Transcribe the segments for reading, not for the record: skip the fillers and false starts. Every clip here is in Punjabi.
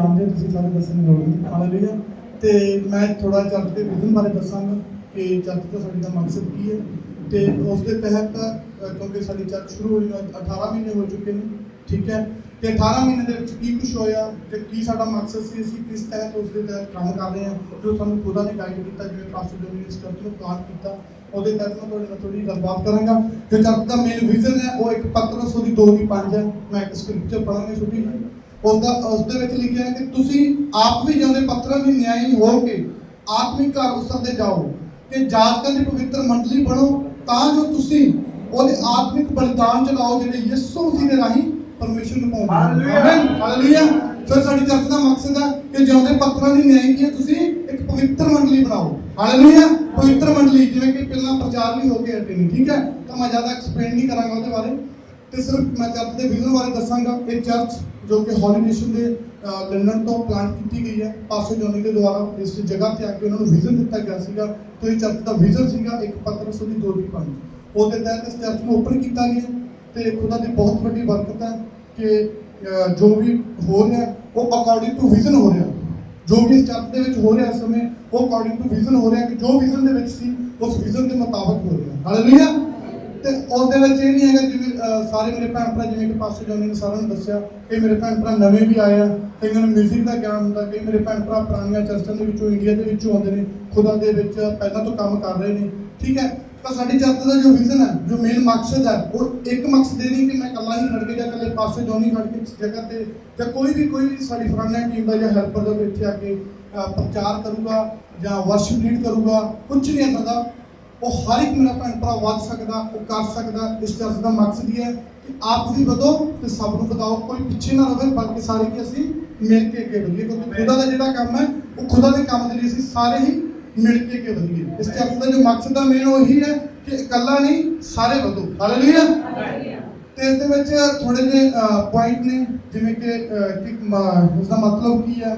जानते हो, तुसीं सारे दस्सण दी लोड़ नहीं। हालेलुया। ते मैं थोड़ा चर्च के विजन बारे दसांगा कि चर्च का साडी दा मकसद की है। तो उसके तहत क्योंकि साडी चर्च शुरू हुई 18 महीने हो चुके हैं, ठीक है। तो 18 महीने की कुछ होया तो की साडा मकसद सी, असीं किस तहत उसके तहत काम कर रहे हैं, जो सानूं खुदा ने गाइड किया, जिवें पास्टर जोनी ने चर्च नूं प्लान किया, ਉਹਦੇ ਤਹਿਤ मैं ਤੁਹਾਡੇ ਨਾਲ ਥੋੜੀ ਗੱਲਬਾਤ ਕਰਾਂਗਾ। ਜੋ ਚਰਚ ਦਾ ਮੇਨ ਵਿਜ਼ਨ ਹੈ ਉਹ 1 ਪਤਰਸ 2:5 ਹੈ। ਮੈਂ ਇੱਕ ਸਕ੍ਰਿਪਚਰ ਪੜਾਂਗਾ ਛੋਟੀ ਜਿਹੀ। उसदे विच लिखिया है कि तुसीं आप भी जिवें पत्थरां दी न्यायी हो के आत्मिक घर उसरदे जाओ कि जाजकां दी पवित्र मंडली बनो, तां जो तुसीं ਉਹਦੇ आत्मिक बलिदान चलाओ ਜਿਹੜੇ ਯਿਸੂ ਮਸੀਹ ਦੇ ਰਾਹੀਂ परमेश्वर ਨੂੰ ਪਾਉਂਦੇ। ਆਮੀਨ ਹਾਲੇਲੂया। ਫਿਰ ਸਾਡੀ ਚਰਚ ਦਾ ਮਕਸਦ ਹੈ ਕਿ ਜਿਉਂਦੇ ਪੱਥਰਾਂ ਦੀ ਨਿਆਈ ਕੀ ਤੁਸੀਂ ਇੱਕ ਪਵਿੱਤਰ ਮੰਡਲੀ ਬਣਾਓ। ਹਾਲੇਲੂया। ਪਵਿੱਤਰ ਮੰਡਲੀ ਜਿਵੇਂ ਕਿ ਪਹਿਲਾਂ ਪ੍ਰਚਾਰ ਵੀ ਹੋ ਕੇ ਹਟੇ ਨੇ, ਠੀਕ ਹੈ, ਤਾਂ ਮੈਂ ਜ਼ਿਆਦਾ ਐਕਸਪਲੇਨ ਨਹੀਂ ਕਰਾਂਗਾ ਉਹਦੇ ਬਾਰੇ। ਤੇ ਸਿਰਫ ਮੈਂ ਚਰਚ ਦੇ ਵਿਜ਼ਨ ਬਾਰੇ ਦੱਸਾਂਗਾ। ਇਹ ਚਰਚ ਜੋ ਕਿ ਹੌਲੀ ਨੇਸ਼ਨ ਦੇ ਲੰਡਨ ਤੋਂ ਪਲਾਂਟ ਕੀਤੀ ਗਈ ਹੈ ਪਾਸਟਰ ਜੋਨੀ ਦੇ ਦੁਆਰਾ। ਇਸ ਜਗ੍ਹਾ ਤੇ ਆ ਕੇ ਉਹਨਾਂ ਨੂੰ ਵਿਜ਼ਨ ਦਿੱਤਾ ਗਿਆ ਸੀਗਾ। तो ये चर्च का विजन सीगा 1 पतरस 2:5 ਉਹਦੇ ਤਹਿਤ ਇਸ ਚਰਚ ਨੂੰ ਓਪਨ ਕੀਤਾ ਗਿਆ ਤੇ ਖੁਦਾ ਦੀ ਬਹੁਤ ਵੱਡੀ ਬਰਕਤ ਹੈ ਕਿ ਜੋ ਵੀ ਹੋ ਰਿਹਾ ਉਹ ਅਕੋਰਡਿੰਗ ਟੂ ਵਿਜ਼ਨ ਹੋ ਰਿਹਾ। ਜੋ ਵੀ ਇਸ ਚਰਚ ਦੇ ਵਿੱਚ ਹੋ ਰਿਹਾ ਇਸ ਸਮੇਂ ਉਹ ਅਕੋਰਡਿੰਗ ਟੂ ਵਿਜ਼ਨ ਹੋ ਰਿਹਾ ਕਿ ਜੋ ਵਿਜ਼ਨ ਦੇ ਵਿੱਚ ਸੀ ਉਸ ਵਿਜ਼ਨ ਦੇ ਮੁਤਾਬਕ ਹੋ ਰਿਹਾ। ਹਾਲੇਲੂਇਆ। ਤੇ ਉਹਦੇ ਵਿੱਚ ਇਹ ਨਹੀਂ ਹੈਗਾ ਜਿਵੇਂ ਸਾਰੇ ਮੇਰੇ ਭੈਣ ਭਰਾ, ਜਿਵੇਂ ਕਿ ਪਾਸਟਰ ਜੋਨੀ ਨੇ ਸਾਰਿਆਂ ਨੂੰ ਦੱਸਿਆ ਕਿ ਮੇਰੇ ਭੈਣ ਭਰਾ ਨਵੇਂ ਵੀ ਆਏ ਆ, ਕਈਆਂ ਨੂੰ ਮਿਊਜ਼ਿਕ ਦਾ ਗਿਆਨ ਹੁੰਦਾ, ਕਈ ਮੇਰੇ ਭੈਣ ਭਰਾ ਪੁਰਾਣੀਆਂ ਚਰਚਾਂ ਦੇ ਵਿੱਚੋਂ ਇੰਡੀਆ ਦੇ ਵਿੱਚੋਂ ਆਉਂਦੇ ਨੇ, ਖੁਦਾ ਦੇ ਵਿੱਚ ਪਹਿਲਾਂ ਤੋਂ ਕੰਮ ਕਰ ਰਹੇ ਨੇ, ਠੀਕ ਹੈ। ਤਾਂ ਸਾਡੀ ਚਰਚ ਦਾ ਜੋ ਵਿਜ਼ਨ ਹੈ, ਜੋ ਮੇਨ ਮਕਸਦ ਹੈ, ਉਹ ਇੱਕ ਮਕਸਦ ਇਹ ਨਹੀਂ ਕਿ ਮੈਂ ਇਕੱਲਾ ਹੀ ਖੜ ਕੇ ਜਾਂ ਇਕੱਲੇ ਪਾਸਟਰ ਜੋਨੀ ਖੜ ਕੇ ਇਸ ਜਗ੍ਹਾ ਤੇ ਜਾਂ ਕੋਈ ਵੀ ਸਾਡੀ ਫਰੰਟ ਲਾਈਨ ਟੀਮ ਦਾ ਜਾਂ ਹੈਲਪਰ ਦਾ ਇੱਥੇ ਆ ਕੇ ਪ੍ਰਚਾਰ ਕਰੂਗਾ ਜਾਂ ਵਰਸ਼ਿਪ ਲੀਡ ਕਰੂਗਾ, ਕੁਝ ਨਹੀਂ ਇੱਦਾਂ ਦਾ। ਉਹ ਹਰ ਇੱਕ ਮੇਰਾ ਭੈਣ ਭਰਾ ਵੱਧ ਸਕਦਾ, ਉਹ ਕਰ ਸਕਦਾ। ਇਸ ਚਰਚ ਦਾ ਮਕਸਦ ਇਹ ਹੈ ਕਿ ਆਪ ਵੀ ਵਧੋ ਤੇ ਸਭ ਨੂੰ ਵਧਾਓ, ਕੋਈ ਪਿੱਛੇ ਨਾ ਰਹੇ, ਬਲਕਿ ਸਾਰੇ ਕਿ ਅਸੀਂ ਮਿਲ ਕੇ ਅੱਗੇ ਵਧੀਏ। ਕਿਉਂਕਿ ਖੁਦਾ ਦਾ ਜਿਹੜਾ ਕੰਮ ਹੈ ਉਹ ਖੁਦਾ ਦੇ ਕੰਮ ਦੇ ਲਈ ਅਸੀਂ ਸਾਰੇ ਹੀ ਮਿਲ ਕੇ ਅੱਗੇ ਵਧੀਏ। ਇਸ ਚਰਚ ਦਾ ਜੋ ਮਕਸਦ ਹੈ ਮੇਨ ਉਹ ਇਹੀ ਹੈ ਕਿ ਇਕੱਲਾ ਨਹੀਂ, ਸਾਰੇ ਵਧੋ। ਹਾਲੇਲੂਇਆ। ਤੇ ਇਸ ਦੇ ਵਿੱਚ ਥੋੜੇ ਜਿਹੇ ਪੁਆਇੰਟ ਨੇ, ਜਿਵੇਂ ਕਿ ਇਸਦਾ ਮਤਲਬ ਕੀ ਹੈ।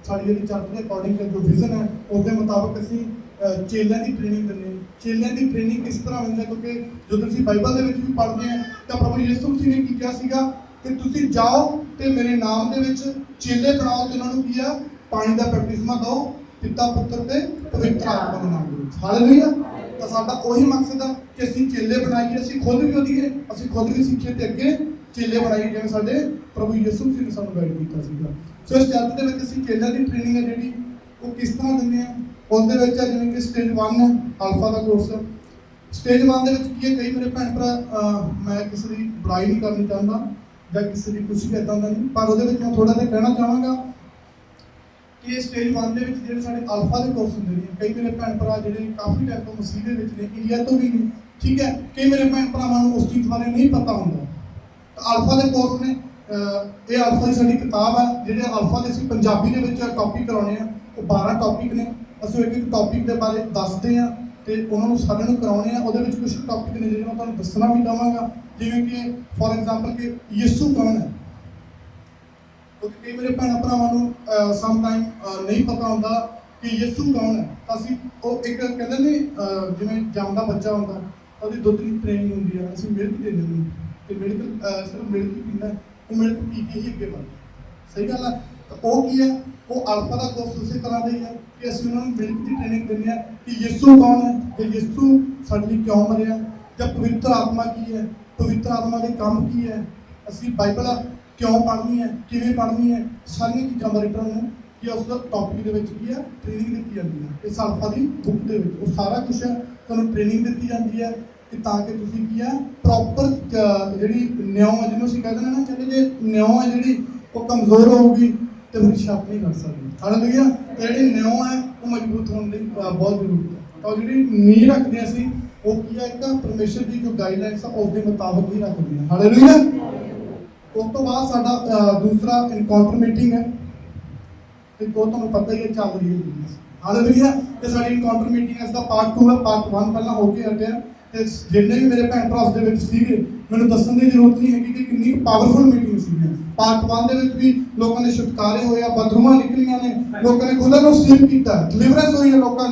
ਸਾਡੀ ਜਿਹੜੀ ਚਰਚ ਦੇ ਅਕੋਰਡਿੰਗ ਜੋ ਵਿਜ਼ਨ ਹੈ ਉਸ ਦੇ ਮੁਤਾਬਕ ਅਸੀਂ ਚੇਲਿਆਂ ਦੀ ਟ੍ਰੇਨਿੰਗ ਦਿੰਦੇ ਹਾਂ। ਚੇਲਿਆਂ ਦੀ ਟ੍ਰੇਨਿੰਗ ਕਿਸ ਤਰ੍ਹਾਂ ਹੁੰਦੀ ਹੈ, ਕਿਉਂਕਿ ਜਦੋਂ ਅਸੀਂ ਬਾਈਬਲ ਦੇ ਵਿੱਚ ਵੀ ਪੜ੍ਹਦੇ ਹਾਂ ਤਾਂ ਪ੍ਰਭੂ ਯਿਸੂ ਮਸੀਹ ਨੇ ਕੀ ਕਿਹਾ ਸੀਗਾ ਕਿ ਤੁਸੀਂ ਜਾਓ ਤੇ ਮੇਰੇ ਨਾਮ ਦੇ ਵਿੱਚ ਚੇਲੇ ਬਣਾਓ ਤੇ ਉਹਨਾਂ ਨੂੰ ਕੀ ਆ, ਪਾਣੀ ਦਾ ਬਪਤਿਸਮਾ ਦਿਓ, ਪਿਤਾ ਪੁੱਤਰ ਤੇ ਪਵਿੱਤਰ ਆਤਮਾ ਦੇ ਨਾਮ ਦੇ ਵਿੱਚ। ਹਾਲੇਲੂਇਆ। ਤਾਂ ਸਾਡਾ ਉਹੀ ਮਕਸਦ ਆ ਕਿ ਅਸੀਂ ਚੇਲੇ ਬਣਾਈਏ, ਅਸੀਂ ਖੁਦ ਵੀ ਵਧੀਏ, ਅਸੀਂ ਖੁਦ ਵੀ ਸਿੱਖੀਏ ਤੇ ਅੱਗੇ ਚੇਲੇ ਬਣਾਈਏ ਜਿਵੇਂ ਸਾਡੇ ਪ੍ਰਭੂ ਯਿਸੂ ਮਸੀਹ ਨੇ ਸਾਨੂੰ ਗਾਈਡ ਕੀਤਾ ਸੀਗਾ। ਸੋ ਇਸ ਚਰਚ ਦੇ ਵਿੱਚ ਅਸੀਂ ਚੇਲਿਆਂ ਦੀ ਟ੍ਰੇਨਿੰਗ ਹੈ ਜਿਹੜੀ ਉਹ ਕਿਸ ਤਰ੍ਹਾਂ ਦਿੰਦੇ ਹਾਂ। ਉਹਦੇ ਵਿੱਚ ਜਿਵੇਂ ਕਿ ਸਟੇਜ 1 ਹੈ ਅਲਫਾ ਦਾ ਕੋਰਸ। ਸਟੇਜ 1 ਦੇ ਵਿੱਚ ਕੀ ਹੈ, ਕਈ ਮੇਰੇ ਭੈਣ ਭਰਾ, ਮੈਂ ਕਿਸੇ ਦੀ ਬੁਰਾਈ ਨਹੀਂ ਕਰਨੀ ਚਾਹੁੰਦਾ ਜਾਂ ਕਿਸੇ ਦੀ ਕੁਛ ਵੀ ਇੱਦਾਂ ਦਾ ਨਹੀਂ, ਪਰ ਉਹਦੇ ਵਿੱਚ ਮੈਂ ਥੋੜ੍ਹਾ ਜਿਹਾ ਕਹਿਣਾ ਚਾਹਾਂਗਾ ਕਿ ਸਟੇਜ 1 ਦੇ ਵਿੱਚ ਜਿਹੜੇ ਸਾਡੇ ਅਲਫਾ ਦੇ ਕੋਰਸ ਹੁੰਦੇ ਨੇ, ਕਈ ਮੇਰੇ ਭੈਣ ਭਰਾ ਜਿਹੜੇ ਕਾਫੀ ਟਾਈਮ ਤੋਂ ਮਸੀਹ ਦੇ ਵਿੱਚ ਨੇ, ਇੰਡੀਆ ਤੋਂ ਵੀ ਨੇ, ਠੀਕ ਹੈ, ਕਈ ਮੇਰੇ ਭੈਣ ਭਰਾਵਾਂ ਨੂੰ ਉਸ ਚੀਜ਼ ਬਾਰੇ ਨਹੀਂ ਪਤਾ ਹੁੰਦਾ। ਤਾਂ ਅਲਫਾ ਦੇ ਕੋਰਸ ਨੇ, ਇਹ ਅਲਫਾ ਦੀ ਸਾਡੀ ਕਿਤਾਬ ਹੈ। ਜਿਹੜੇ ਅਲਫਾ ਦੇ ਅਸੀਂ ਪੰਜਾਬੀ ਦੇ ਵਿੱਚ ਟੌਪਿਕ ਕਰਾਉਣੇ ਆ, ਉਹ 12 ਟੌਪਿਕ ਨੇ। ਅਸੀਂ ਇੱਕ ਟੌਪਿਕ ਦੇ ਬਾਰੇ ਦੱਸਦੇ ਹਾਂ ਤੇ ਉਹਨਾਂ ਨੂੰ ਸਾਰਿਆਂ ਨੂੰ ਕਰਾਉਣੇ ਆ। ਉਹਦੇ ਵਿੱਚ ਕੁਝ ਟੌਪਿਕ ਨੇ ਜਿਹੜੇ ਮੈਂ ਤੁਹਾਨੂੰ ਦੱਸਣਾ ਵੀ ਚਾਹਾਂਗਾ, ਜਿਵੇਂ ਕਿ ਫੋਰ ਐਗਜ਼ਾਮਪਲ ਕਿ ਯਿਸੂ ਕੌਣ ਹੈ। ਕਿਉਂਕਿ ਕਈ ਮੇਰੇ ਭੈਣਾਂ ਭਰਾਵਾਂ ਨੂੰ ਸਮ ਟਾਈਮ ਨਹੀਂ ਪਤਾ ਹੁੰਦਾ ਕਿ ਯਿਸੂ ਕੌਣ ਹੈ। ਤਾਂ ਅਸੀਂ ਉਹ ਇੱਕ ਕਹਿੰਦੇ ਨੇ ਜਿਵੇਂ ਜੰਮਦਾ ਬੱਚਾ ਹੁੰਦਾ ਉਹਦੀ ਦੁੱਧ ਦੀ ਟ੍ਰੇਨਿੰਗ ਹੁੰਦੀ ਹੈ, ਅਸੀਂ ਮਿਲਕ ਦਿੰਦੇ ਹਾਂ ਤੇ ਮਿਲਕ ਸਿਰਫ ਮਿਲਕ ਹੀ ਪੀਂਦਾ, ਉਹ ਮਿਲਕ ਪੀ ਕੇ ਹੀ ਅੱਗੇ ਵੱਧਦਾ। ਸਹੀ ਗੱਲ ਹੈ। ਤਾਂ ਉਹ ਕੀ ਹੈ, ਉਹ ਅਲਫਾ ਦਾ ਕੋਰਸ ਉਸੇ ਤਰ੍ਹਾਂ ਦਾ ਹੀ ਹੈ ਕਿ ਅਸੀਂ ਉਹਨਾਂ ਨੂੰ ਮਿਲਕ ਦੀ ਟ੍ਰੇਨਿੰਗ ਦਿੰਦੇ ਹਾਂ ਕਿ ਯਿਸੂ ਕੌਣ ਹੈ, ਕਿ ਯਿਸੂ ਸਾਡੇ ਲਈ ਕਿਉਂ ਮਰਿਆ, ਜਾਂ ਪਵਿੱਤਰ ਆਤਮਾ ਕੀ ਹੈ, ਪਵਿੱਤਰ ਆਤਮਾ ਦੇ ਕੰਮ ਕੀ ਹੈ, ਅਸੀਂ ਬਾਈਬਲ ਕਿਉਂ ਪੜ੍ਹਨੀ ਹੈ, ਕਿਵੇਂ ਪੜ੍ਹਨੀ ਹੈ, ਸਾਰੀਆਂ ਚੀਜ਼ਾਂ ਬਾਰੇ ਤੁਹਾਨੂੰ ਕਿ ਉਸ ਦਾ ਟੌਪਿਕ ਦੇ ਵਿੱਚ ਕੀ ਹੈ ਟ੍ਰੇਨਿੰਗ ਦਿੱਤੀ ਜਾਂਦੀ ਹੈ। ਇਸ ਅਲਫਾ ਦੀ ਬੁੱਕ ਦੇ ਵਿੱਚ ਉਹ ਸਾਰਾ ਕੁਛ ਤੁਹਾਨੂੰ ਟ੍ਰੇਨਿੰਗ ਦਿੱਤੀ ਜਾਂਦੀ ਹੈ ਕਿ ਤਾਂ ਕਿ ਤੁਸੀਂ ਕੀ ਹੈ ਪ੍ਰੋਪਰ ਜਿਹੜੀ ਨਿਉ ਹੈ, ਜਿਹਨੂੰ ਅਸੀਂ ਕਹਿੰਦੇ ਨਾ, ਕਹਿੰਦੇ ਜੇ ਨਿਉ ਹੈ ਜਿਹੜੀ ਉਹ ਕਮਜ਼ੋਰ ਹੋਊਗੀ ਤੇ ਫਿਰ ਛਾਪ ਨਹੀਂ ਕਰ ਸਕਦੀ। ਹਾਲੇਲੂਇਆ। ਜਿਹੜੀ ਨਿਉ ਹੈ ਉਹ ਮਜ਼ਬੂਤ ਹੋਣ ਲਈ ਬਹੁਤ ਜ਼ਰੂਰੀ ਹੈ। ਤਾਂ ਜਿਹੜੀ ਨੀਂਹ ਰੱਖਦੇ ਅਸੀਂ ਉਹ ਕੀ ਹੈ, ਇੱਕ ਪਰਮੇਸ਼ਰ ਦੀ ਜੋ ਗਾਈਡਲਾਈਨਸ ਆ ਉਸ ਦੇ ਮੁਤਾਬਕ ਹੀ ਰੱਖਦੇ ਹਾਂ। ਹਾਲੇਲੂਇਆ। ਉਸ ਤੋਂ ਬਾਅਦ ਸਾਡਾ ਦੂਸਰਾ ਇਨਕਾਊਂਟਰ ਮੀਟਿੰਗ ਹੈ ਤੇ ਉਹ ਤੁਹਾਨੂੰ ਪਤਾ ਹੀ ਹੈ ਚੱਲ ਰਹੀ ਹੈ। ਹਾਲੇਲੂਇਆ। ਤੇ ਸਾਡੀ ਇਨਕਾਊਂਟਰ ਮੀਟਿੰਗ ਇਸ ਦਾ ਪਾਰਟ 2 ਹੈ। ਪਾਰਟ 1 ਪਹਿਲਾਂ ਹੋ ਕੇ ਹਟਿਆ, ਤੇ ਜਿੰਨੇ ਵੀ ਮੇਰੇ ਭੈਣ ਭਰਾ ਉਸ ਦੇ ਵਿੱਚ ਸੀਗੇ, ਮੈਨੂੰ ਦੱਸਣ ਦੀ ਜ਼ਰੂਰਤ ਨਹੀਂ ਹੈਗੀ ਕਿ ਕਿੰਨੀ ਪਾਵਰਫੁਲ ਮੀਟਿੰਗ ਸੀ। ਪਾਰਟ 1 ਦੇ ਵਿੱਚ ਵੀ ਲੋਕਾਂ ਦੇ ਛੁਟਕਾਰੇ ਹੋਏ ਆ, ਬਦਰੂਹਾਂ ਨਿਕਲੀਆਂ ਨੇ, ਲੋਕਾਂ ਨੇ ਖੁਦਾ ਨੂੰ ਰਿਸੀਵ ਕੀਤਾ, ਡਿਲੀਵਰੈਂਸ ਹੋਈ ਹੈ ਲੋਕਾਂ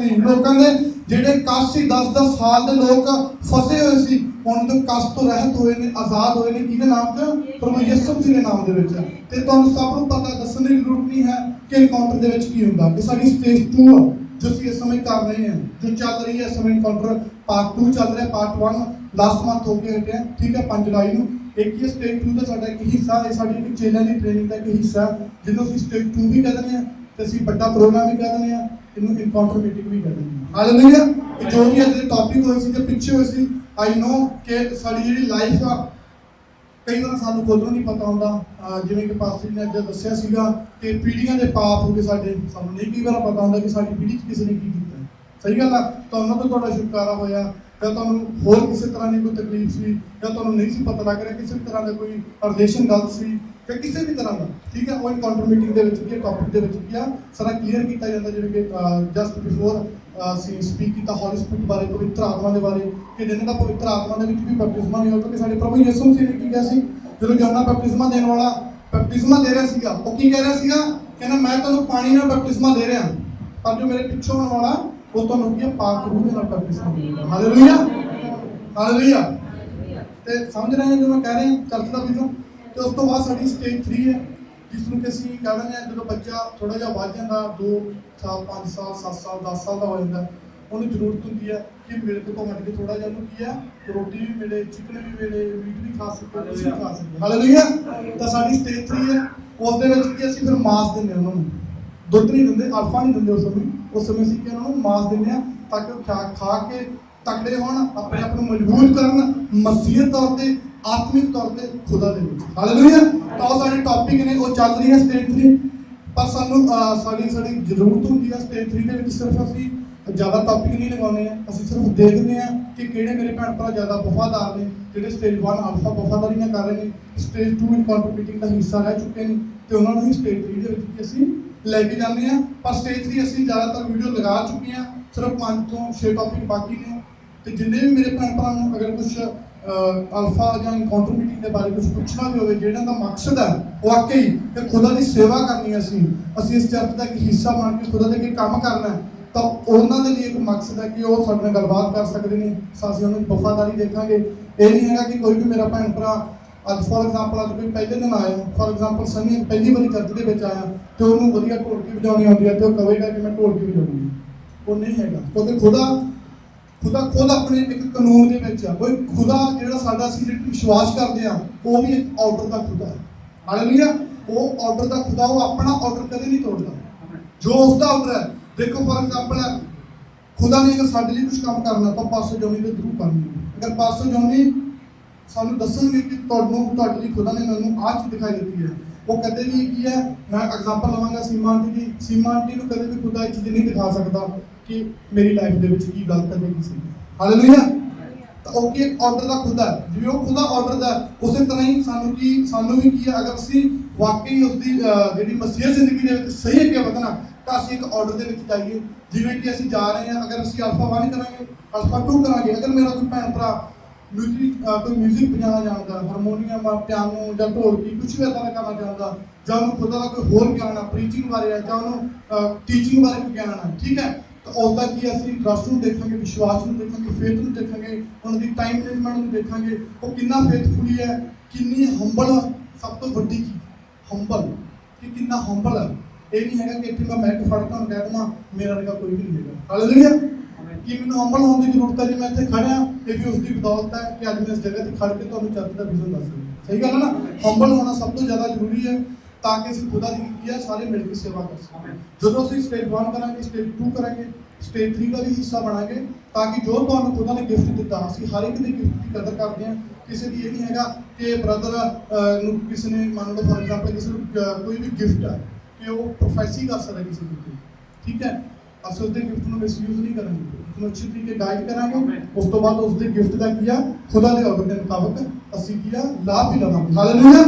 ਦੇ ਜਿਹੜੇ ਕਸ਼ਟ ਸੀ 10-10 ਸਾਲ ਦੇ ਲੋਕ ਫਸੇ ਹੋਏ ਸੀ, ਹੁਣ ਤੋਂ ਕਸ਼ਟ ਤੋਂ ਰਹਿਤ ਹੋਏ ਨੇ, ਆਜ਼ਾਦ ਹੋਏ ਨੇ। ਕਿਹਦੇ ਨਾਮ 'ਚ? ਪ੍ਰਭੂ ਯਿਸੂ ਮਸੀਹ ਦੇ ਨਾਮ ਦੇ ਵਿੱਚ। ਤੇ ਤੁਹਾਨੂੰ ਸਭ ਨੂੰ ਪਤਾ, ਦੱਸਣ ਦੀ ਜ਼ਰੂਰਤ ਨਹੀਂ ਹੈ ਕਿ ਐਨਕਾਊਂਟਰ ਦੇ ਵਿੱਚ ਕੀ ਹੁੰਦਾ। ਕਿ ਸਾਡੀ ਸਟੇਜ 2 ਆ ਜੋ ਅਸੀਂ ਇਸ ਸਮੇਂ ਕਰ ਰਹੇ ਹਾਂ, ਜੋ ਚੱਲ ਰਹੀ ਹੈ ਇਸ ਸਮੇਂ। ਐਨਕਾਊਂਟਰ ਪਾਰਟ 2 ਚੱਲ ਰਿਹਾ, ਪਾਰਟ 1 ਲਾਸਟ ਮੰਥ ਹੋ ਕੇ ਹਟਿਆ, ਠੀਕ ਹੈ, 5 ਜੁਲਾਈ ਨੂੰ। ਇੱਕ ਹੀ ਸਟੇਜ 2 ਦਾ ਸਾਡਾ ਇੱਕ ਹਿੱਸਾ ਹੈ, ਸਾਡੀ ਇੱਕ ਚੇਲਿਆਂ ਦੀ ਟ੍ਰੇਨਿੰਗ ਦਾ ਇੱਕ ਹਿੱਸਾ, ਜਿਹਨੂੰ ਅਸੀਂ ਸਟੇਜ 2 ਵੀ ਕਹਿ ਦਿੰਦੇ ਹਾਂ ਤੇ ਅਸੀਂ ਵੱਡਾ ਪ੍ਰੋਗਰਾਮ ਵੀ ਕਹਿ ਦਿੰਦੇ ਹਾਂ, ਇਹਨੂੰ ਐਨਕਾਊਂਟਰ ਮੀਟਿੰਗ ਵੀ ਕਹਿ ਦਿੰਦੇ ਹਾਂ। ਹਾਲੇਲੂਇਆ। ਜੋ ਵੀ ਅੱਜ ਦੇ ਟੌਪਿਕ ਹੋਏ ਸੀ ਤੇ ਪਿੱਛੇ ਹੋਏ ਸੀ, ਆਈ ਨੋ ਕਿ ਸਾਡੀ ਜਿਹੜੀ ਲਾਈਫ ਆ, ਕਈ ਵਾਰ ਸਾਨੂੰ ਖੁਦ ਨੂੰ ਨਹੀਂ ਪਤਾ ਹੁੰਦਾ। ਜਿਵੇਂ ਕਿ ਪਾਸਟਰ ਨੇ ਅੱਜ ਦੱਸਿਆ ਸੀਗਾ ਕਿ ਪੀੜ੍ਹੀਆਂ ਦੇ ਪਾਪ ਹੋ ਗਏ ਸਾਡੇ, ਸਾਨੂੰ ਨਹੀਂ ਕਈ ਵਾਰ ਪਤਾ ਹੁੰਦਾ ਕਿ ਸਾਡੀ ਪੀੜ੍ਹੀ 'ਚ ਕਿਸੇ ਨੇ ਕੀ ਕੀਤਾ। ਸਹੀ ਗੱਲ ਆ, ਤੁਹਾਨੂੰ ਤਾਂ ਤੁਹਾਡਾ ਛੁਟਕਾਰਾ ਹੋਇਆ, ਜਾਂ ਤੁਹਾਨੂੰ ਹੋਰ ਕਿਸੇ ਤਰ੍ਹਾਂ ਦੀ ਕੋਈ ਤਕਲੀਫ ਸੀ, ਜਾਂ ਤੁਹਾਨੂੰ ਨਹੀਂ ਸੀ ਪਤਾ ਲੱਗ ਰਿਹਾ ਕਿਸੇ ਤਰ੍ਹਾਂ ਦਾ ਕੋਈ ਰਿਲੇਸ਼ਨ ਗਲਤ ਸੀ, ਜਾਂ ਕਿਸੇ ਵੀ ਤਰ੍ਹਾਂ ਦਾ, ਠੀਕ ਹੈ। ਉਹ ਐਨਕਾਊਂਟਰ ਮੀਟਿੰਗ ਦੇ ਵਿੱਚ ਕੀ ਟੌਪਿਕ ਦੇ ਵਿੱਚ ਕੀ ਆ ਸਾਰਾ ਕਲੀਅਰ ਕੀਤਾ ਜਾਂਦਾ। ਜਿਵੇਂ ਕਿ ਜਸਟ ਬਿਫੋਰ ਅਸੀਂ ਸਪੀਕ ਕੀਤਾ ਹੌਲੀ ਸਪਿਰਿਟ ਬਾਰੇ, ਪਵਿੱਤਰ ਆਤਮਾ ਦੇ ਬਾਰੇ, ਕਿ ਜਿਹਨਾਂ ਦਾ ਪਵਿੱਤਰ ਆਤਮਾ ਦੇ ਵਿੱਚ ਵੀ ਬਪਤਿਸਮਾ ਨਹੀਂ ਹੋਇਆ। ਕਿਉਂਕਿ ਸਾਡੇ ਪ੍ਰਭੂ ਯਿਸੂ ਮਸੀਹ ਨੇ ਕੀ ਕਿਹਾ ਸੀ, ਜਦੋਂ ਯੋਹੰਨਾ ਬਪਤਿਸਮਾ ਦੇਣ ਵਾਲਾ ਬਪਤਿਸਮਾ ਦੇ ਰਿਹਾ ਸੀਗਾ, ਉਹ ਕੀ ਕਹਿ ਰਿਹਾ ਸੀਗਾ? ਕਹਿੰਦਾ ਮੈਂ ਤੁਹਾਨੂੰ ਪਾਣੀ ਨਾਲ ਬਪਤਿਸਮਾ ਦੇ ਰਿਹਾ, ਪਰ ਜੋ ਮੇਰੇ ਪਿੱਛੋਂ ਆਉਣ ਵਾਲਾ ਉਹ ਤੁਹਾਨੂੰ ਕੀ ਪਾਕ ਰੂਹ ਦੇ ਨਾਲ ਬਪਤਿਸਮਾ ਦੇਵੇਗਾ। Hallelujah, hallelujah. ਤੇ ਸਮਝ ਰਹੇ ਹੋ ਜੋ ਮੈਂ ਕਹਿ ਰਿਹਾ ਚਰਚ ਦਾ ਵਿਜ਼ਨ। ਤੇ ਉਸ ਤੋਂ ਬਾਅਦ ਸਾਡੀ ਸਟੇਜ 3 ਹੈ, ਜਿਸ ਨੂੰ ਕਿ ਅਸੀਂ ਕਹਿ ਦਿੰਦੇ ਹਾਂ ਜਦੋਂ ਬੱਚਾ ਥੋੜਾ ਜਿਹਾ ਵੱਧ ਜਾਂਦਾ, 2 ਸਾਲ 5 ਸਾਲ 7 ਸਾਲ 10 ਸਾਲ ਦਾ ਹੋ ਜਾਂਦਾ, ਉਹਨੂੰ ਜ਼ਰੂਰਤ ਹੁੰਦੀ ਹੈ ਕਿ ਮਿਲਕ ਤੋਂ ਹਟ ਕੇ ਥੋੜਾ ਜਿਹਾ ਉਹਨੂੰ ਕੀ ਹੈ, ਰੋਟੀ ਵੀ ਮਿਲੇ, ਚਿਕਨ ਵੀ ਮਿਲੇ, ਮੀਟ ਵੀ ਖਾ ਸਕੇ, ਕੁਛ ਵੀ ਖਾ ਸਕੇ। ਹਾਲੇਲੂਇਆ। ਤਾਂ ਸਾਡੀ ਸਟੇਜ 3 ਹੈ, ਉਸ ਦੇ ਵਿੱਚ ਕੀ ਅਸੀਂ ਫਿਰ ਮਾਸ ਦਿੰਦੇ ਹਾਂ ਉਹਨਾਂ ਨੂੰ, ਦੁੱਧ ਨਹੀਂ ਦਿੰਦੇ, ਅਲਫਾ ਨਹੀਂ ਦਿੰਦੇ ਉਸ ਸਮੇਂ ਅਸੀਂ ਕਿ ਉਹਨਾਂ ਨੂੰ ਮਾਸ ਦਿੰਦੇ ਹਾਂ ਤਾਂ ਕਿ ਉਹ ਖਾ ਕੇ ਤਕੜੇ ਹੋਣ, ਆਪਣੇ ਆਪ ਨੂੰ ਮਜ਼ਬੂਤ ਕਰਨ, ਮਸੀਹਤ ਤੌਰ ਤੇ, ਆਤਮਿਕ ਤੌਰ ਤੇ ਖੁਦਾ ਦੇ ਵਿੱਚ। ਹਾਲੇਲੂਇਆ। ਤਾਂ ਉਹ ਸਾਡੇ ਟੌਪਿਕ ਨੇ, ਉਹ ਚੱਲ ਰਹੀ ਹੈ ਸਟੇਜ 3। ਪਰ ਸਾਨੂੰ ਸਾਡੀ ਜ਼ਰੂਰਤ ਹੁੰਦੀ ਹੈ ਸਟੇਜ 3 ਦੇ ਵਿੱਚ ਸਿਰਫ ਅਸੀਂ ਜ਼ਿਆਦਾ ਟੌਪਿਕ ਨਹੀਂ ਲਗਾਉਂਦੇ ਆ, ਅਸੀਂ ਸਿਰਫ ਦੇਖਦੇ ਹਾਂ ਕਿ ਕਿਹੜੇ ਮੇਰੇ ਭੈਣ ਭਰਾ ਜ਼ਿਆਦਾ ਵਫਾਦਾਰ ਨੇ, ਜਿਹੜੇ ਸਟੇਜ 1 ਅਲਫਾ ਵਫਾਦਾਰੀਆਂ ਕਰ ਰਹੇ ਨੇ, ਸਟੇਜ 2 ਐਨਕਾਊਂਟਰ ਮੀਟਿੰਗ ਦਾ ਹਿੱਸਾ ਰਹਿ ਚੁੱਕੇ ਨੇ, ਤੇ ਉਹਨਾਂ ਨੂੰ ਹੀ ਸਟੇਜ 3 ਦੇ ਵਿੱਚ ਅਸੀਂ ਲੈ ਕੇ ਜਾਂਦੇ ਹਾਂ। ਪਰ ਸਟੇਜ 3 ਅਸੀਂ ਜ਼ਿਆਦਾਤਰ ਵੀਡੀਓ ਲਗਾ ਚੁੱਕੇ ਹਾਂ, ਸਿਰਫ 5 ਤੋਂ 6 ਟੌਪਿਕ ਬਾਕੀ ਨੇ। ਤੇ ਜਿੰਨੇ ਵੀ ਮੇਰੇ ਭੈਣ ਭਰਾ ਨੂੰ ਅਗਰ ਕੁਝ ਅਲਫਾ ਜਾਂ ਐਨਕਾਊਂਟਰ ਮੀਟਿੰਗ ਦੇ ਬਾਰੇ ਕੁਝ ਪੁੱਛਣਾ ਵੀ ਹੋਵੇ, ਜਿਹੜਾ ਦਾ ਮਕਸਦ ਹੈ ਵਾਕਈ ਕਿ ਖੁਦਾ ਦੀ ਸੇਵਾ ਕਰਨੀ ਹੈ, ਅਸੀਂ ਇਸ ਚਰਚ ਦਾ ਇੱਕ ਹਿੱਸਾ ਬਣ ਕੇ ਖੁਦਾ ਦੇ ਅੱਗੇ ਕੰਮ ਕਰਨਾ ਹੈ, ਤਾਂ ਉਹਨਾਂ ਦੇ ਲਈ ਇੱਕ ਮਕਸਦ ਹੈ ਕਿ ਉਹ ਸਾਡੇ ਨਾਲ ਗੱਲਬਾਤ ਕਰ ਸਕਦੇ ਨੇ, ਅਸੀਂ ਉਹਨਾਂ ਦੀ ਵਫਾਦਾਰੀ ਦੇਖਾਂਗੇ। ਇਹ ਨਹੀਂ ਹੈਗਾ ਕਿ ਕੋਈ ਵੀ ਮੇਰਾ ਭੈਣ ਭਰਾ ਅੱਜ ਫੋਰ ਐਗਜ਼ਾਮਪਲ ਅੱਜ ਕੋਈ ਪਹਿਲੇ ਦਿਨ ਆਇਆ, ਫੋਰ ਐਗਜ਼ਾਮਪਲ ਸਨੀ ਪਹਿਲੀ ਵਾਰੀ ਚਰਚ ਦੇ ਵਿੱਚ ਆਇਆ ਤੇ ਉਹਨੂੰ ਵਧੀਆ ਢੋਲਕੀ ਵਜਾਉਣੀ ਆਉਂਦੀ ਹੈ ਤੇ ਉਹ ਕਹੇਗਾ ਕਿ ਮੈਂ ਢੋਲਕੀ ਵਜਾਉਣੀ ਹੈ। ਉਹ ਨਹੀਂ ਹੈਗਾ, ਕਿਉਂਕਿ ਖੁਦਾ ਖੁਦ ਆਪਣੇ ਇੱਕ ਕਾਨੂੰਨ ਦੇ ਵਿੱਚ ਆ। ਕੋਈ ਖੁਦਾ ਜਿਹੜਾ ਸਾਡਾ ਅਸੀਂ ਜਿਹੜਾ ਵਿਸ਼ਵਾਸ ਕਰਦੇ ਆ, ਉਹ ਵੀ ਇੱਕ ਆਰਡਰ ਦਾ ਖੁਦਾ ਹੈ। ਹਾਲੇਲੂਇਆ। ਉਹ ਆਰਡਰ ਦਾ ਖੁਦਾ, ਉਹ ਆਪਣਾ ਆਰਡਰ ਕਦੇ ਨਹੀਂ ਤੋੜਦਾ, ਜੋ ਉਸਦਾ ਆਰਡਰ ਹੈ। ਦੇਖੋ ਫੋਰ ਐਗਜ਼ਾਮਪਲ ਹੈ, ਖੁਦਾ ਨੇ ਅਗਰ ਸਾਡੇ ਲਈ ਕੁਝ ਕੰਮ ਕਰਨਾ ਤਾਂ ਪਾਸਟਰ ਜੋਨੀ ਦੇ ਥਰੂ ਕਰਨੀ। ਅਗਰ ਪਾਸਟਰ ਜੋਨੀ ਸਾਨੂੰ ਦੱਸਣਗੇ ਕਿ ਤੁਹਾਡੇ ਲਈ ਖੁਦਾ ਨੇ ਮੈਨੂੰ ਆਹ ਚੀਜ਼ ਦਿਖਾਈ ਦਿੱਤੀ ਹੈ, ਉਹ ਕਦੇ ਵੀ ਕੀ ਹੈ, ਮੈਂ ਐਗਜ਼ਾਮਪਲ ਲਵਾਂਗਾ ਸੀਮਾ ਆਂਟੀ ਦੀ, ਸੀਮਾ ਆਂਟੀ ਨੂੰ ਕਦੇ ਵੀ ਖੁਦਾ ਇਹ ਚੀਜ਼ ਨਹੀਂ ਦਿਖਾ ਸਕਦਾ ਕਿ ਮੇਰੀ ਲਾਈਫ ਦੇ ਵਿੱਚ ਕੀ ਗਲਤ ਹੈ ਕੀ ਸਹੀ ਹੈ। ਹਾਲੇਲੂਇਆ। ਤਾਂ ਉਹ ਕੀ ਆਰਡਰ ਦਾ ਖੁਦਾ ਹੈ, ਜਿਵੇਂ ਉਹ ਖੁਦਾ ਆਰਡਰ ਦਾ, ਉਸੇ ਤਰ੍ਹਾਂ ਹੀ ਸਾਨੂੰ ਵੀ ਕੀ ਹੈ, ਅਗਰ ਅਸੀਂ ਵਾਕਈ ਉਸਦੀ ਜਿਹੜੀ ਮਸੀਹ ਜ਼ਿੰਦਗੀ ਦੇ ਵਿੱਚ ਸਹੀ ਅੱਗੇ ਵਧਣਾ, ਤਾਂ ਅਸੀਂ ਇੱਕ ਆਰਡਰ ਦੇ ਵਿੱਚ ਜਾਈਏ। ਜਿਵੇਂ ਕਿ ਅਸੀਂ ਜਾ ਰਹੇ ਹਾਂ, ਅਗਰ ਅਸੀਂ ਅਲਫਾ 1 ਕਰਾਂਗੇ, ਅਲਫਾ 2 ਕਰਾਂਗੇ। ਅਗਰ ਮੇਰਾ ਕੋਈ ਭੈਣ ਭਰਾ ਕੋਈ ਮਿਊਜ਼ਿਕ ਵਜਾਉਣਾ ਜਾਣਦਾ, ਹਾਰਮੋਨੀਅਮ, ਪਿਆਨੋ ਜਾਂ ਢੋਲਕੀ, ਕੁਛ ਵੀ ਇੱਦਾਂ ਦਾ ਕਰਨਾ ਚਾਹੁੰਦਾ, ਜਾਂ ਉਹਨੂੰ ਖੁਦਾ ਦਾ ਕੋਈ ਹੋਰ ਗਿਆਨ ਆ, ਪ੍ਰੀਚਿੰਗ ਬਾਰੇ ਹੈ, ਜਾਂ ਉਹਨੂੰ ਟੀਚਿੰਗ ਬਾਰੇ ਕੋਈ ਗਿਆਨ ਹੈ, ਠੀਕ ਹੈ, ਤਾਂ ਉਸਦਾ ਕੀ ਅਸੀਂ ਟਰਸਟ ਨੂੰ ਦੇਖਾਂਗੇ, ਵਿਸ਼ਵਾਸ ਨੂੰ ਦੇਖਾਂਗੇ, ਫੇਥ ਨੂੰ ਦੇਖਾਂਗੇ, ਉਹਨਾਂ ਦੀ ਟਾਈਮ ਮੈਨੇਜਮੈਂਟ ਨੂੰ ਦੇਖਾਂਗੇ, ਉਹ ਕਿੰਨਾ ਫੇਥਫੁਲੀ ਹੈ, ਕਿੰਨੀ ਹੰਬਲ, ਸਭ ਤੋਂ ਵੱਡੀ ਚੀਜ਼ ਹੰਬਲ, ਕਿ ਕਿੰਨਾ ਹੰਬਲ ਹੈ। ਇਹ ਨਹੀਂ ਹੈਗਾ ਕਿ ਇੱਥੇ ਮੈਂ ਮੈਕ ਫੜ ਕੇ ਕਹਿ ਦੇਵਾਂ ਮੇਰਾ ਵਰਗਾ ਕੋਈ ਵੀ ਨਹੀਂ ਹੈਗਾ। ਹਾਲੇਲੂਇਆ। ਕਿ ਮੈਨੂੰ ਹੰਬਲ ਹੋਣ ਦੀ ਜ਼ਰੂਰਤ ਹੈ, ਜੀ ਮੈਂ ਇੱਥੇ ਖੜਿਆ, ਇਹ ਵੀ ਉਸਦੀ ਬਦੌਲਤ ਹੈ ਕਿ ਅੱਜ ਮੈਂ ਇਸ ਜਗ੍ਹਾ ਤੇ ਖੜ ਕੇ ਤੁਹਾਨੂੰ ਚਰਚ ਦਾ ਵਿਜ਼ਨ ਦੱਸ ਰਿਹਾ। ਸਹੀ ਗੱਲ ਹੈ ਨਾ। ਹੰਬਲ ਹੋਣਾ ਸਭ ਤੋਂ ਜ਼ਿਆਦਾ ਜ਼ਰੂਰੀ ਹੈ, ਤਾਂ ਕਿ ਅਸੀਂ ਖੁਦਾ ਦੀ ਕੀ ਹੈ ਸਾਰੇ ਮਿਲ ਕੇ ਸੇਵਾ ਕਰ ਸਕੀਏ। ਜਦੋਂ ਅਸੀਂ ਸਟੇਜ 1 ਕਰਾਂਗੇ, ਸਟੇਜ 2 ਕਰਾਂਗੇ, ਸਟੇਜ 3 ਦਾ ਵੀ ਹਿੱਸਾ ਬਣਾਂਗੇ, ਤਾਂ ਕਿ ਜੋ ਤੁਹਾਨੂੰ ਖੁਦਾ ਨੇ ਗਿਫਟ ਦਿੱਤਾ, ਅਸੀਂ ਹਰ ਇੱਕ ਦੀ ਗਿਫਟ ਦੀ ਕਦਰ ਕਰਦੇ ਹਾਂ। ਕਿਸੇ ਦੀ ਇਹ ਨਹੀਂ ਹੈਗਾ ਕਿ ਬ੍ਰਦਰ ਨੂੰ ਕਿਸੇ ਨੇ ਮੰਨ ਲਓ ਫੋਰ ਐਗਜ਼ਾਮਪਲ ਕਿਸੇ ਨੂੰ ਕੋਈ ਵੀ ਗਿਫਟ ਹੈ ਕਿ ਉਹ ਪ੍ਰੋਫੈਸੀ ਕਰ ਸਕਦਾ ਕਿਸੇ ਦੀ, ਠੀਕ ਹੈ, ਅਸੀਂ ਉਸਦੇ ਗਿਫਟ ਨੂੰ ਮਿਸਯੂਜ਼ ਨਹੀਂ ਕਰਾਂਗੇ, ਉਸਨੂੰ ਅੱਛੀ ਤਰੀਕੇ ਗਾਈਡ ਕਰਾਂਗੇ। ਉਸ ਤੋਂ ਬਾਅਦ ਉਸਦੇ ਗਿਫਟ ਦਾ ਕੀ ਆ, ਖੁਦਾ ਦੇ ਆਰਡਰ ਦੇ ਮੁਤਾਬਕ ਅਸੀਂ ਕੀ ਆ ਲਾਭ ਵੀ ਲਵਾਂਗੇ। ਹਾਲੇਲੂਇਆ।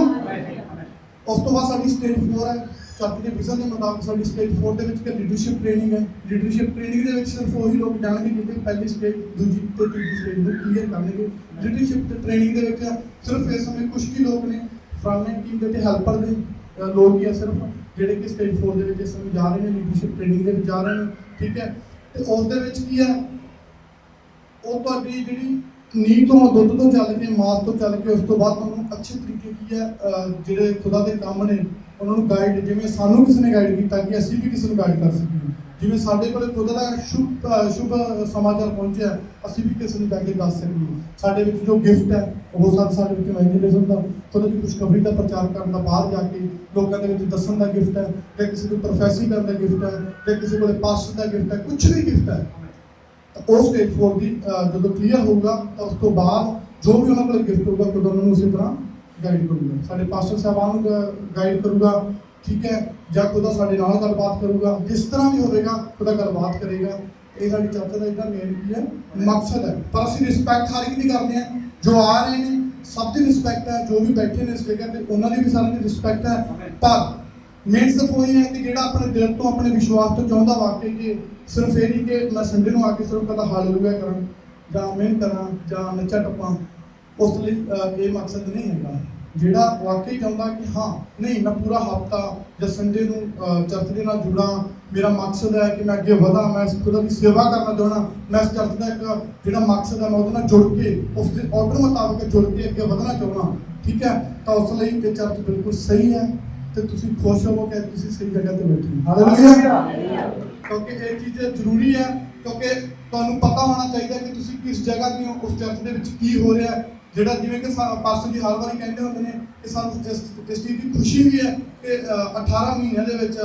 ਉਸ ਤੋਂ ਬਾਅਦ ਸਾਡੀ ਸਟੇਜ 4 ਹੈ, ਚਰਚ ਦੇ ਵਿਜ਼ਨ ਦੇ ਮੁਤਾਬਕ ਸਾਡੀ ਸਟੇਜ 4 ਦੇ ਵਿੱਚ ਕਿ ਲੀਡਰਸ਼ਿਪ ਟ੍ਰੇਨਿੰਗ ਹੈ। ਲੀਡਰਸ਼ਿਪ ਟ੍ਰੇਨਿੰਗ ਦੇ ਵਿੱਚ ਸਿਰਫ ਉਹੀ ਲੋਕ ਜਾਣਗੇ ਜਿਹੜੇ ਪਹਿਲੀ ਸਟੇਜ, ਦੂਜੀ ਤੇ ਤੀਜੀ ਸਟੇਜ ਨੂੰ ਕਲੀਅਰ ਕਰਨਗੇ। ਲੀਡਰਸ਼ਿਪ ਟ੍ਰੇਨਿੰਗ ਦੇ ਵਿੱਚ ਸਿਰਫ ਇਸ ਸਮੇਂ ਕੁਝ ਹੀ ਲੋਕ ਨੇ ਫਰੰਟਲਾਈਨ ਟੀਮ ਦੇ ਤੇ ਹੈਲਪਰ ਦੇ ਲੋਕ ਹੀ ਆ ਸਿਰਫ, ਜਿਹੜੇ ਕਿ ਸਟੇਜ 4 ਦੇ ਵਿੱਚ ਇਸ ਸਮੇਂ ਜਾ ਰਹੇ ਨੇ, ਲੀਡਰਸ਼ਿਪ ਟ੍ਰੇਨਿੰਗ ਦੇ ਵਿੱਚ ਜਾ ਰਹੇ ਨੇ। ਠੀਕ ਹੈ, ਤੇ ਉਸ ਦੇ ਵਿੱਚ ਕੀ ਆ, ਉਹ ਤੁਹਾਡੀ ਜਿਹੜੀ ਨੀਂਹ ਤੋਂ, ਦੁੱਧ ਤੋਂ ਚੱਲ ਕੇ, ਮਾਸ ਤੋਂ ਚੱਲ ਕੇ, ਉਸ ਤੋਂ ਬਾਅਦ ਤੁਹਾਨੂੰ ਅੱਛੇ ਤਰੀਕੇ ਕੀ ਹੈ ਜਿਹੜੇ ਖੁਦਾ ਦੇ ਕੰਮ ਨੇ ਉਹਨਾਂ ਨੂੰ ਗਾਈਡ, ਜਿਵੇਂ ਸਾਨੂੰ ਕਿਸੇ ਨੇ ਗਾਈਡ ਕੀਤਾ ਕਿ ਅਸੀਂ ਵੀ ਕਿਸੇ ਨੂੰ ਗਾਈਡ ਕਰ ਸਕੀਏ, ਜਿਵੇਂ ਸਾਡੇ ਕੋਲ ਖੁਦਾ ਦਾ ਸ਼ੁਭ ਸਮਾਚਾਰ ਪਹੁੰਚਿਆ, ਅਸੀਂ ਵੀ ਕਿਸੇ ਨੂੰ ਜਾ ਕੇ ਦੱਸ ਸਕੀਏ। ਸਾਡੇ ਵਿੱਚ ਜੋ ਗਿਫਟ ਹੈ ਉਹ ਸਾਡੇ ਵਿੱਚ ਇਵੈਂਜਲਿਜ਼ਮ ਦਾ, ਖੁਦਾ ਦੀ ਖੁਸ਼ਖਬਰੀ ਦਾ ਪ੍ਰਚਾਰ ਕਰਨ ਦਾ, ਬਾਹਰ ਜਾ ਕੇ ਲੋਕਾਂ ਦੇ ਵਿੱਚ ਦੱਸਣ ਦਾ ਗਿਫਟ ਹੈ, ਜਾਂ ਕਿਸੇ ਨੂੰ ਪ੍ਰੋਫੈਸੀ ਕਰਨ ਦਾ ਗਿਫਟ ਹੈ, ਜਾਂ ਕਿਸੇ ਕੋਲ ਪਾਸਟਰ ਦਾ ਗਿਫਟ ਹੈ, ਕੁਛ ਵੀ ਗਿਫਟ ਹੈ। ਉਹ ਸਟੇਜ 4 ਦੀ ਜਦੋਂ ਕਲੀਅਰ ਹੋਊਗਾ ਤਾਂ ਉਸ ਤੋਂ ਬਾਅਦ ਜੋ ਵੀ ਉਹਨਾਂ ਕੋਲ ਗਿਫਟ ਹੋਊਗਾ ਖੁਦਾ ਉਹਨਾਂ ਨੂੰ ਉਸੇ ਤਰ੍ਹਾਂ ਗਾਈਡ ਕਰੂਗਾ। ਸਾਡੇ ਪਾਸਟਰ ਸਾਹਿਬਾਨ ਨੂੰ ਗਾਈਡ ਕਰੂਗਾ, ਠੀਕ ਹੈ, ਜਾਂ ਖੁਦਾ ਸਾਡੇ ਨਾਲ ਗੱਲਬਾਤ ਕਰੂਗਾ, ਜਿਸ ਤਰ੍ਹਾਂ ਵੀ ਹੋਵੇਗਾ ਖੁਦਾ ਗੱਲਬਾਤ ਕਰੇਗਾ। ਇਹ ਸਾਡੀ ਚਰਚ ਦਾ ਜਿਹੜਾ ਮੇਨ ਕੀ ਹੈ ਮਕਸਦ ਹੈ। ਪਰ ਅਸੀਂ ਰਿਸਪੈਕਟ ਹਰ ਇੱਕ ਦੀ ਕਰਦੇ ਹਾਂ, ਜੋ ਆ ਰਹੇ ਨੇ ਸਭ ਦੀ ਰਿਸਪੈਕਟ ਹੈ, ਜੋ ਵੀ ਬੈਠੇ ਨੇ ਇਸ ਜਗ੍ਹਾ ਤੇ ਉਹਨਾਂ ਦੀ ਵੀ ਸਾਰਿਆਂ ਦੀ ਰਿਸਪੈਕਟ ਹੈ। ਪਰ ਮੇਨ ਸਿਰਫ ਉਹੀ ਹੈ ਕਿ ਜਿਹੜਾ ਆਪਣੇ ਦਿਲ ਤੋਂ, ਆਪਣੇ ਵਿਸ਼ਵਾਸ ਤੋਂ ਚਾਹੁੰਦਾ ਵਾਕਈ ਕਿ ਸਿਰਫ ਇਹ ਨਹੀਂ ਕਿ ਮੈਂ ਸੰਡੇ ਨੂੰ ਆ ਕੇ ਸਿਰਫ ਕਦਾ ਹਾਲੇਲੂਇਆ ਕਰਾਂ ਜਾਂ ਆਮੀਨ ਕਰਾਂ ਜਾਂ ਨੱਚਾ ਟੱਪਾਂ, ਉਸ ਲਈ ਇਹ ਮਕਸਦ ਨਹੀਂ ਹੈਗਾ। ਜਿਹੜਾ ਵਾਕਈ ਚਾਹੁੰਦਾ ਕਿ ਹਾਂ ਨਹੀਂ ਮੈਂ ਪੂਰਾ ਹਫ਼ਤਾ ਜਾਂ ਸੰਡੇ ਨੂੰ ਚਰਚ ਦੇ ਨਾਲ ਜੁੜਾਂ, ਮੇਰਾ ਮਕਸਦ ਹੈ ਕਿ ਮੈਂ ਅੱਗੇ ਵਧਾਂ, ਮੈਂ ਖੁਦਾ ਦੀ ਸੇਵਾ ਕਰਨਾ ਚਾਹੁੰਦਾ, ਮੈਂ ਇਸ ਚਰਚ ਦਾ ਇੱਕ ਜਿਹੜਾ ਮਕਸਦ ਹੈ ਮੈਂ ਉਹਦੇ ਨਾਲ ਜੁੜ ਕੇ, ਉਸ ਦੇ ਆਰਡਰ ਮੁਤਾਬਕ ਜੁੜ ਕੇ ਅੱਗੇ ਵਧਣਾ ਚਾਹੁੰਦਾ, ਠੀਕ ਹੈ, ਤਾਂ ਉਸ ਲਈ ਇਹ ਚਰਚ ਬਿਲਕੁਲ ਸਹੀ ਹੈ ਤੇ ਤੁਸੀਂ ਖੁਸ਼ ਹੋਵੋ ਕਿ ਤੁਸੀਂ ਸਹੀ ਜਗ੍ਹਾ ਤੇ ਬੈਠੇ ਹੋ। ਹਾਲੇਲੂਇਆ। ਕਿਉਂਕਿ ਇਹ ਚੀਜ਼ ਜ਼ਰੂਰੀ ਹੈ, ਕਿਉਂਕਿ ਤੁਹਾਨੂੰ ਪਤਾ ਹੋਣਾ ਚਾਹੀਦਾ ਕਿ ਤੁਸੀਂ ਕਿਸ ਜਗ੍ਹਾ ਤੇ ਹੋ, ਉਸ ਚਰਚ ਦੇ ਵਿੱਚ ਕੀ ਹੋ ਰਿਹਾ ਹੈ। ਜਿਹੜਾ ਜਿਵੇਂ ਕਿ ਪਾਸਟਰ ਜੀ ਹਰ ਵਾਰੀ ਕਹਿੰਦੇ ਹੁੰਦੇ ਨੇ ਕਿ ਸਾਨੂੰ ਇਸ ਚੀਜ਼ ਦੀ ਖੁਸ਼ੀ ਵੀ ਹੈ ਕਿ 18 ਮਹੀਨਿਆਂ ਦੇ ਵਿੱਚ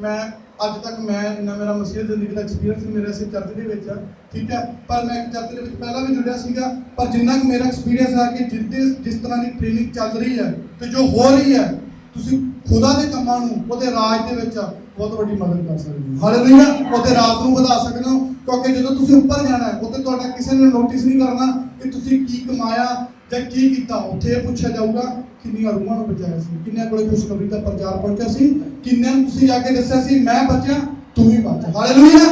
ਮੈਂ ਅੱਜ ਤੱਕ ਮੈਂ ਇੰਨਾ ਮੇਰਾ ਮਸੀਹ ਜ਼ਿੰਦਗੀ ਦਾ ਐਕਸਪੀਰੀਅੰਸ ਮੇਰਾ ਇਸ ਚਰਚ ਦੇ ਵਿੱਚ, ਠੀਕ ਹੈ, ਪਰ ਮੈਂ ਇੱਕ ਚਰਚ ਦੇ ਵਿੱਚ ਪਹਿਲਾਂ ਵੀ ਜੁੜਿਆ ਸੀਗਾ, ਪਰ ਜਿੰਨਾ ਕੁ ਮੇਰਾ ਐਕਸਪੀਰੀਅੰਸ ਹੈ ਕਿ ਜਿਸ ਤਰ੍ਹਾਂ ਦੀ ਟ੍ਰੇਨਿੰਗ ਚੱਲ ਰਹੀ ਹੈ ਤੇ ਜੋ ਹੋ ਰਹੀ ਹੈ, ਤੁਸੀਂ ਖੁਦਾ ਦੇ ਕੰਮਾਂ ਨੂੰ ਉਹਦੇ ਰਾਜ ਦੇ ਵਿੱਚ ਬਹੁਤ ਵੱਡੀ ਮਦਦ ਕਰ ਸਕਦੇ ਹੋ। ਹਾਲੇਲੂਇਆ। ਉਹਦੇ ਰਾਜ ਨੂੰ ਵਧਾ ਸਕਦੇ ਹੋ, ਕਿਉਂਕਿ ਜਦੋਂ ਤੁਸੀਂ ਉੱਪਰ ਜਾਣਾ ਹੈ ਉੱਥੇ ਤੁਹਾਡਾ ਕਿਸੇ ਨੇ ਨੋਟਿਸ ਨਹੀਂ ਕਰਨਾ ਕਿ ਤੁਸੀਂ ਕੀ ਕਮਾਇਆ ਜਾਂ ਕੀ ਕੀਤਾ। ਉੱਥੇ ਇਹ ਪੁੱਛਿਆ ਜਾਊਗਾ ਕਿੰਨੀਆਂ ਰੂਹਾਂ ਨੂੰ ਬਚਾਇਆ ਸੀ, ਕਿੰਨਿਆਂ ਕੋਲੇ ਖੁਸ਼ਖਬਰੀ ਦਾ ਪ੍ਰਚਾਰ ਪਹੁੰਚਿਆ ਸੀ, ਕਿੰਨਿਆਂ ਨੂੰ ਤੁਸੀਂ ਜਾ ਕੇ ਦੱਸਿਆ ਸੀ ਮੈਂ ਬਚਿਆ ਤੂੰ ਵੀ ਬਚ। ਹਾਲੇਲੂਇਆ।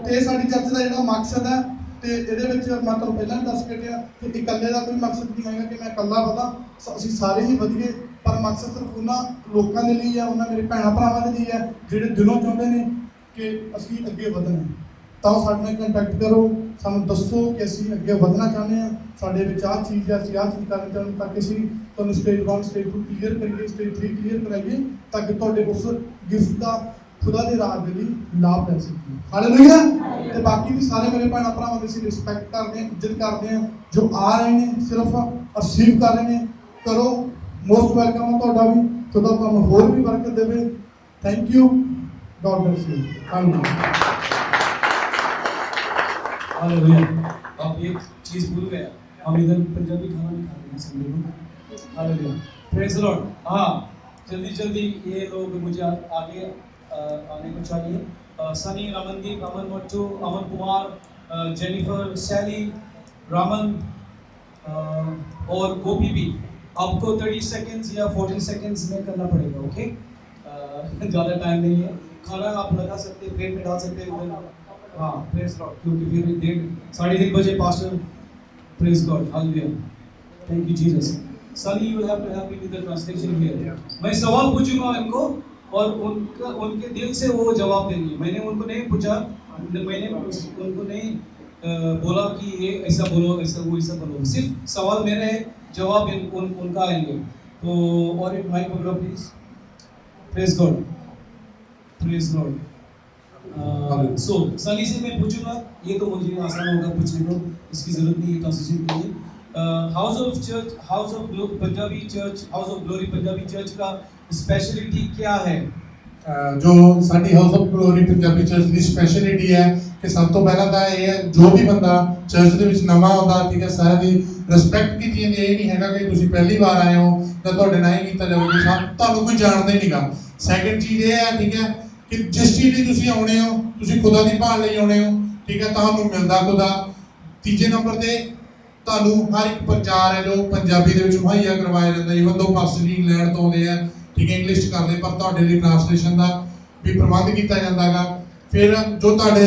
ਤੇ ਸਾਡੀ ਚਰਚ ਦਾ ਜਿਹੜਾ ਮਕਸਦ ਹੈ, ਤੇ ਇਹਦੇ ਵਿੱਚ ਮੈਂ ਤੁਹਾਨੂੰ ਪਹਿਲਾਂ ਹੀ ਦੱਸ ਕੇ ਗਿਆ ਕਿ ਇਕੱਲੇ ਦਾ ਕੋਈ ਮਕਸਦ ਨਹੀਂ ਹੈਗਾ ਕਿ ਮੈਂ ਇਕੱਲਾ ਵਧਾਂ, ਅਸੀਂ ਸਾਰੇ ਹੀ ਵਧੀਏ, ਪਰ ਮਕਸਦ ਸਿਰਫ ਉਹਨਾਂ ਲੋਕਾਂ ਦੇ ਲਈ ਹੈ, ਉਹਨਾਂ ਮੇਰੇ ਭੈਣਾਂ ਭਰਾਵਾਂ ਦੇ ਲਈ ਹੈ ਜਿਹੜੇ ਦਿਲੋਂ ਚਾਹੁੰਦੇ ਨੇ ਕਿ ਅਸੀਂ ਅੱਗੇ ਵਧਣਾ। ਤਾਂ ਸਾਡੇ ਨਾਲ ਕੰਟੈਕਟ ਕਰੋ, ਸਾਨੂੰ ਦੱਸੋ ਕਿ ਅਸੀਂ ਅੱਗੇ ਵਧਣਾ ਚਾਹੁੰਦੇ ਹਾਂ, ਸਾਡੇ ਵਿੱਚ ਆਹ ਚੀਜ਼ ਹੈ, ਅਸੀਂ ਆਹ ਚੀਜ਼ ਕਰਨਾ ਚਾਹੁੰਦੇ, ਤਾਂ ਕਿ ਅਸੀਂ ਤੁਹਾਨੂੰ ਸਟੇਜ 1 ਸਟੇਜ 2 ਕਲੀਅਰ ਕਰੀਏ, ਸਟੇਜ 3 ਕਲੀਅਰ ਕਰਾਈਏ, ਤਾਂ ਕਿ ਤੁਹਾਡੇ ਉਸ ਗਿਫਟ ਦਾ ਖੁਦਾ ਦੇ ਰਾਜ ਦੇ ਲਈ ਲਾਭ ਲੈ ਸਕੀਏ। ਹਾਲੇਲੂਇਆ। ਤੇ ਬਾਕੀ ਵੀ ਸਾਰੇ ਮੇਰੇ ਭੈਣਾਂ ਭਰਾਵਾਂ ਦੀ ਅਸੀਂ ਰਿਸਪੈਕਟ ਕਰਦੇ ਹਾਂ, ਇੱਜ਼ਤ ਕਰਦੇ ਹਾਂ, ਜੋ ਆ ਰਹੇ ਨੇ ਸਿਰਫ ਰਿਸੀਵ ਕਰ ਰਹੇ ਨੇ, ਕਰੋ, ਮੋਸਟ ਵੈਲਕਮ ਹੈ ਤੁਹਾਡਾ ਵੀ, ਖੁਦਾ ਤੁਹਾਨੂੰ ਹੋਰ ਵੀ ਬਰਕਤ ਦੇਵੇ। Thank you, god bless you. Hallelujah. आप एक चीज भूल गए, हम इधर पंजाबी खाना नहीं खाते हैं संडे को। Hallelujah, praise the Lord. हाँ, जल्दी जल्दी ये लोग मुझे आगे आने को चाहिए। सनी, रमनदीप, अमन मट्टू, अमन कुमार, जेनिफर, सैली, रामन और गोपी भी। आपको 30 सेकेंड्स या 40 सेकेंड्स में करना पड़ेगा, ओके? ज़्यादा टाइम नहीं है, खाना आप लगा सकते हैं, प्लेट में डाल सकते हैं। हाँ, प्रेज गॉड, क्योंकि फिर 3:30 बजे pastor. Praise God, hallelujah, thank you Jesus. Sunny, you have to help me with the translation here. मैं सवाल पूछूंगा इनको और उनके दिल से वो जवाब देंगे। मैंने उनको नहीं पूछा, मैंने उनको नहीं बोला कि ये ऐसा बोलो, ऐसा वो ऐसा बोलो, सिर्फ सवाल मेरे है, जवाब उनका आएंगे। तो और एक माइक पकड़ो please. Praise God, praise Lord. So Sunny से मैं पूछूंगा, ये तो मुझे आसान होगा पूछने को, इसकी जरूरत नहीं है ट्रांसलेशन के लिए। House of church, house of Punjabi church, house of glory Punjabi church का स्पेशलिटी क्या है? जो साडी house of glory Punjabi church की स्पेशलिटी है कि सब तो पहला तो ये है, जो भी बंदा चर्च ਦੇ ਵਿੱਚ ਨਵਾਂ ਆਉਂਦਾ, ਠੀਕ ਹੈ, ਸਾਰਿਆਂ ਦੀ ਰਿਸਪੈਕਟ ਕੀਤੀ ਜਾਂਦੀ ਹੈ। ਇਹ ਨਹੀਂ ਹੈਗਾ ਕਿ ਤੁਸੀਂ ਪਹਿਲੀ ਵਾਰ ਆਏ ਹੋ ਤਾਂ ਤੁਹਾਡੇ ਨਾਲ ਹੀ ਕੀਤਾ ਜਾਊਗਾ, ਤੁਹਾਨੂੰ ਕੋਈ ਜਾਣਦਾ ਹੀ ਨਹੀਂਗਾ। ਸੈਕੰਡ ਚੀਜ਼ ਇਹ ਹੈ, ਠੀਕ ਹੈ, ਕਿ ਜਿਸ ਚੀਜ਼ ਲਈ ਤੁਸੀਂ ਆਉਣੇ ਹੋ, ਤੁਸੀਂ ਖੁਦਾ ਦੀ ਭਾਲ ਲਈ ਆਉਣੇ ਹੋ, ਠੀਕ ਹੈ, ਤੁਹਾਨੂੰ ਮਿਲਦਾ ਖੁਦਾ। ਤੀਜੇ ਨੰਬਰ ਤੇ ਤੁਹਾਨੂੰ ਹਰ ਇੱਕ ਪ੍ਰਚਾਰ ਹੈ ਜੋ ਪੰਜਾਬੀ ਦੇ ਵਿੱਚ ਮੁਹੱਈਆ ਕਰਵਾਇਆ ਜਾਂਦਾ, ਈਵਨ ਦੋ ਪਾਸਟਰ ਜੀ ਇੰਗਲੈਂਡ ਤੋਂ ਆਉਂਦੇ ਆ, ठीक है इंग्लिश कर ले पर ਤੁਹਾਡੇ ਲਈ ट्रांसलेशन ਦਾ ਵੀ ਪ੍ਰਬੰਧ ਕੀਤਾ ਜਾਂਦਾ ਹੈਗਾ। ਫਿਰ ਜੋ ਤੁਹਾਡੇ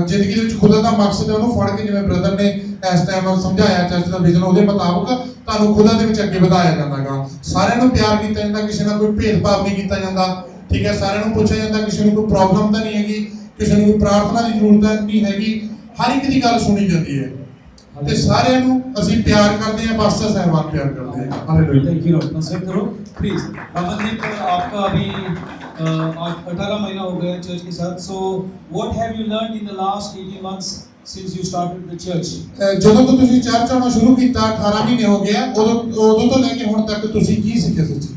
ਜ਼ਿੰਦਗੀ ਦੇ ਵਿੱਚ ਖੁਦਾ ਦਾ ਮਕਸਦ ਹੈ ਉਹਨੂੰ ਫੜ ਕੇ ਜਿਵੇਂ ਬ੍ਰਦਰ ਨੇ ਇਸ ਟਾਈਮ ਸਮਝਾਇਆ ਚਰਚ ਦਾ ਵਿਜ਼ਨ ਉਹਦੇ ਮੁਤਾਬਕ ਤੁਹਾਨੂੰ ਖੁਦਾ ਦੇ ਵਿੱਚ ਅੱਗੇ ਵਧਾਇਆ ਜਾਂਦਾਗਾ। ਸਾਰਿਆਂ ਨੂੰ ਪਿਆਰ ਕੀਤਾ ਜਾਂਦਾ, ਕਿਸੇ ਨਾਲ ਕੋਈ ਭੇਦਭਾਵ ਨਹੀਂ ਕੀਤਾ ਜਾਂਦਾ, ਠੀਕ ਹੈ। ਸਾਰਿਆਂ ਨੂੰ ਪੁੱਛਿਆ ਜਾਂਦਾ, ਕਿਸੇ ਨੂੰ ਕੋਈ ਪ੍ਰੋਬਲਮ ਤਾਂ ਨਹੀਂ ਹੈਗੀ, ਕਿਸੇ ਨੂੰ ਕੋਈ ਪ੍ਰਾਰਥਨਾ ਦੀ ਜ਼ਰੂਰਤ ਨਹੀਂ ਹੈਗੀ, ਹਰ ਇੱਕ ਦੀ ਗੱਲ ਸੁਣੀ ਜਾਂਦੀ ਹੈ ਤੇ ਸਾਰਿਆਂ ਨੂੰ ਅਸੀਂ ਪਿਆਰ ਕਰਦੇ ਹਾਂ, ਪਾਸਟਰ ਸਾਹਿਬਾਨ ਪਿਆਰ ਕਰਦੇ हैं। हालेलुया। Thank you Lord. नमस्कार करो प्लीज। अमनदीप आपका अभी 18 महीना हो गया चर्च के साथ, so what have you learned in the last 18 months since you started the church? ਜਦੋਂ ਤੋਂ ਤੁਸੀਂ ਚਰਚ ਆਉਣਾ ਸ਼ੁਰੂ ਕੀਤਾ 18 ਮਹੀਨੇ ਹੋ ਗਏ ਆ, ਉਦੋਂ ਤੋਂ ਲੈ ਕੇ ਹੁਣ ਤੱਕ ਤੁਸੀਂ ਕੀ ਸਿੱਖਿਆ ਸੱਚੀ?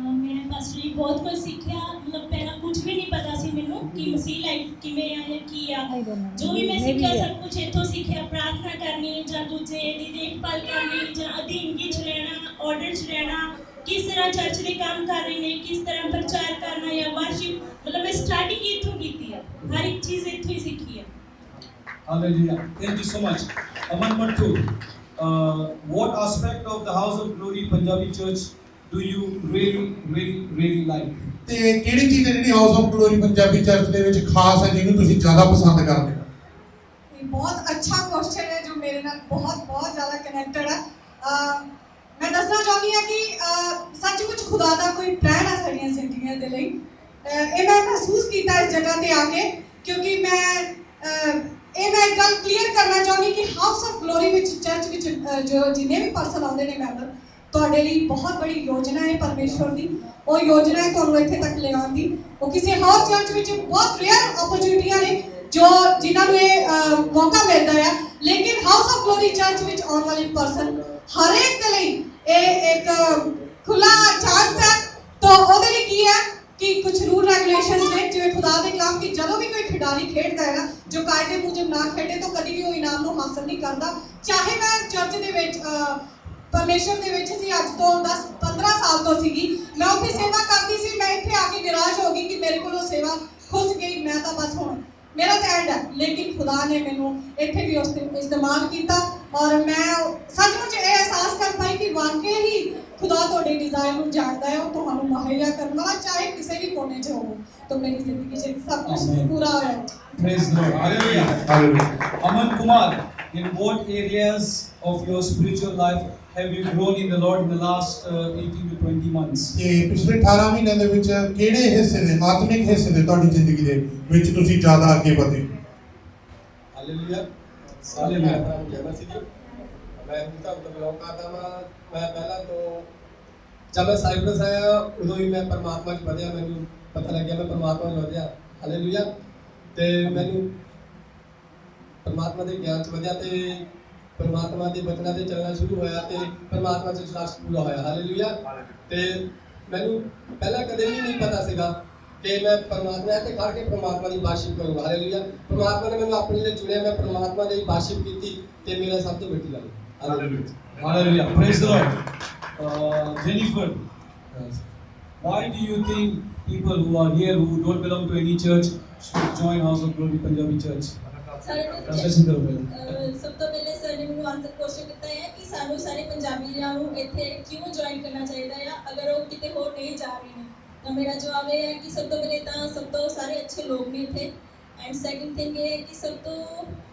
मैंने पास्टर जी बहुत कुछ सीखा, मतलब पहला कुछ भी नहीं पता सी मैनू कि मसीह लाइफ किवें आ की आ, जो भी मैं सीखा सब कुछ इत्थों सीखा। प्रार्थना करनी जां दूजे दी देखभाल करनी जां अधीनगी च रहना, ऑर्डर च रहना, किस तरह चर्च दे काम कर रहे ने, किस तरह प्रचार करना या वर्शिप, मतलब मैं स्टार्टिंग इत्थों कीती है, हर एक चीज़ इत्थों ही सीखी है। Hallelujah. Thank you so much. Aman Mattu, what aspect of the House of Glory Punjabi Church do you really like? ਤੇ ਕਿਹੜੀ ਚੀਜ਼ ਹੈ ਜਿਹੜੀ house of glory Punjabi church ਦੇ ਵਿੱਚ ਖਾਸ ਹੈ ਜਿਹਨੂੰ ਤੁਸੀਂ ਜ਼ਿਆਦਾ ਪਸੰਦ ਕਰਦੇ ਹੋ? ये बहुत अच्छा क्वेश्चन है जो मेरे नाल बहुत ज़्यादा कनेक्टेड है। मैं दसना चाहती हाँ कि सचमुच खुदा का कोई प्लान है साडियां जिंदगियां दे लई। ये मैं महसूस किया इस जगह ते आके, क्योंकि मैं एक गल क्लीयर करना चाहूँगी कि हाउस ऑफ ग्लोरी विच चर्च विच जो जिन्ने भी पर्सन आते हैं मैंबर, ਤੁਹਾਡੇ ਲਈ ਬਹੁਤ ਬੜੀ ਯੋਜਨਾ ਹੈ ਪਰਮੇਸ਼ਵਰ ਦੀ। ਉਹ ਯੋਜਨਾ ਹੈ ਤੁਹਾਨੂੰ ਇੱਥੇ ਤੱਕ ਲਿਆਉਣ ਦੀ। ਉਹ ਕਿਸੇ ਹੋਰ ਚਰਚ ਵਿੱਚ ਬਹੁਤ ਰੇਅਰ ਓਪਰਚੁਨਿਟੀਆਂ ਨੇ ਜੋ ਜਿਨ੍ਹਾਂ ਨੂੰ ਇਹ ਮੌਕਾ ਮਿਲਦਾ ਹੈ, ਲੇਕਿਨ ਹਾਊਸ ਆਫ ਗਲੋਰੀ ਚਰਚ ਵਿੱਚ ਆਉਣ ਵਾਲੇ ਪਰਸਨ ਹਰੇਕ ਦੇ ਲਈ ਇਹ ਇੱਕ ਖੁੱਲਾ ਚਾਂਸ ਹੈ। ਤਾਂ ਉਹਦੇ ਲਈ ਕੀ ਹੈ कि कुछ रूल रेगुलेशंस ने, जिवें खुदा दे कलाम कि जदों भी कोई खिडारी खेडदा है ना, जो कायदे मुजब ना खेडे तो कभी भी वो इनाम नूं हासिल नहीं करदा। चाहे मैं चर्च दे विच परमेश्वर दे विच सी अज तो 10-15 साल तो सीगी, मैं उत्थे सेवा करदी सी, मैं इत्थे आके निराश हो गई कि मेरे कोलों सेवा खुस गई, मैं तो बस हुण मेरा तो एंड है। लेकिन खुदा ने मैनू इत्थे भी उस इस्तेमाल किया और मैं सचमुच ये एहसास कर पाई कि वाकई ही खुदा तुहाडे डिजायर नूं जानदा है, और तुहानूं मुहैया करन वाला चाहे किसी भी कोने च हो। तो मेरी जिंदगी च सब कुछ पूरा होया। Praise the Lord. Hallelujah. Hallelujah. Aman Kumar, in what areas of your spiritual life have you grown in the Lord in the last 18 to 20 months? ਤੇ ਪਿਛਲੇ 18 ਮਹੀਨਿਆਂ ਦੇ ਵਿੱਚ ਕਿਹੜੇ ਹਿੱਸੇ ਦੇ ਆਤਮਿਕ ਹਿੱਸੇ ਦੇ ਤੁਹਾਡੀ ਜ਼ਿੰਦਗੀ ਦੇ ਵਿੱਚ ਤੁਸੀਂ ਜ਼ਿਆਦਾ ਅੱਗੇ ਵਧੇ? Hallelujah. Hallelujah. मैं उनका बिलोंग करता मैं पहला तो जब मैं साइप्रस आया उदों ही मैं परमात्मा च वधिया, मैनू पता लग गया मैं परमात्मा च वधिया। हालेलुया। ते मैनू परमात्मा दे ज्ञान च वधिया ते परमात्मा दे वचनां ते चलना शुरू होया ते परमात्मा च विश्वास पूरा होया। हालेलुया। ते मैनू पहला कदे भी नहीं पता सीगा कि मैं परमात्मा ते खड़ के परमात्मा दी वर्शिप करूंगा। हालेलुया। परमात्मा ने मैनू अपने लिए चुनिया, मैं परमात्मा दी वर्शिप कीती ते मेरा सब तो बड़ी गल। Hallelujah. Hallelujah. Praise the Lord. Jennifer, why do you think people who are here who don't belong to any church should join House of Glory Punjabi Church? ਸਭ ਤੋਂ ਪਹਿਲੇ ਸਰ ਨੇ ਮੈਨੂੰ ਆਨਸਰ ਕੁਐਸਚਨ ਕੀਤਾ ਹੈ ਕਿ ਸਾਨੂੰ ਸਾਰੇ ਪੰਜਾਬੀਆਂ ਨੂੰ ਇੱਥੇ ਕਿਉਂ ਜੁਆਇਨ ਕਰਨਾ ਚਾਹੀਦਾ ਹੈ ਅਗਰ ਉਹ ਕਿਤੇ ਹੋਰ ਨਹੀਂ ਜਾ ਰਹੇ ਨੇ। ਤਾਂ ਮੇਰਾ ਜਵਾਬ ਇਹ ਹੈ ਕਿ ਸਭ ਤੋਂ ਪਹਿਲੇ ਤਾਂ ਸਭ ਤੋਂ ਸਾਰੇ ਅੱਛੇ ਲੋਕ ਨੇ ਇੱਥੇ, ਐਂਡ ਸੈਕਿੰਡ ਥਿੰਗ ਇਹ ਹੈ ਕਿ ਸਭ ਤੋਂ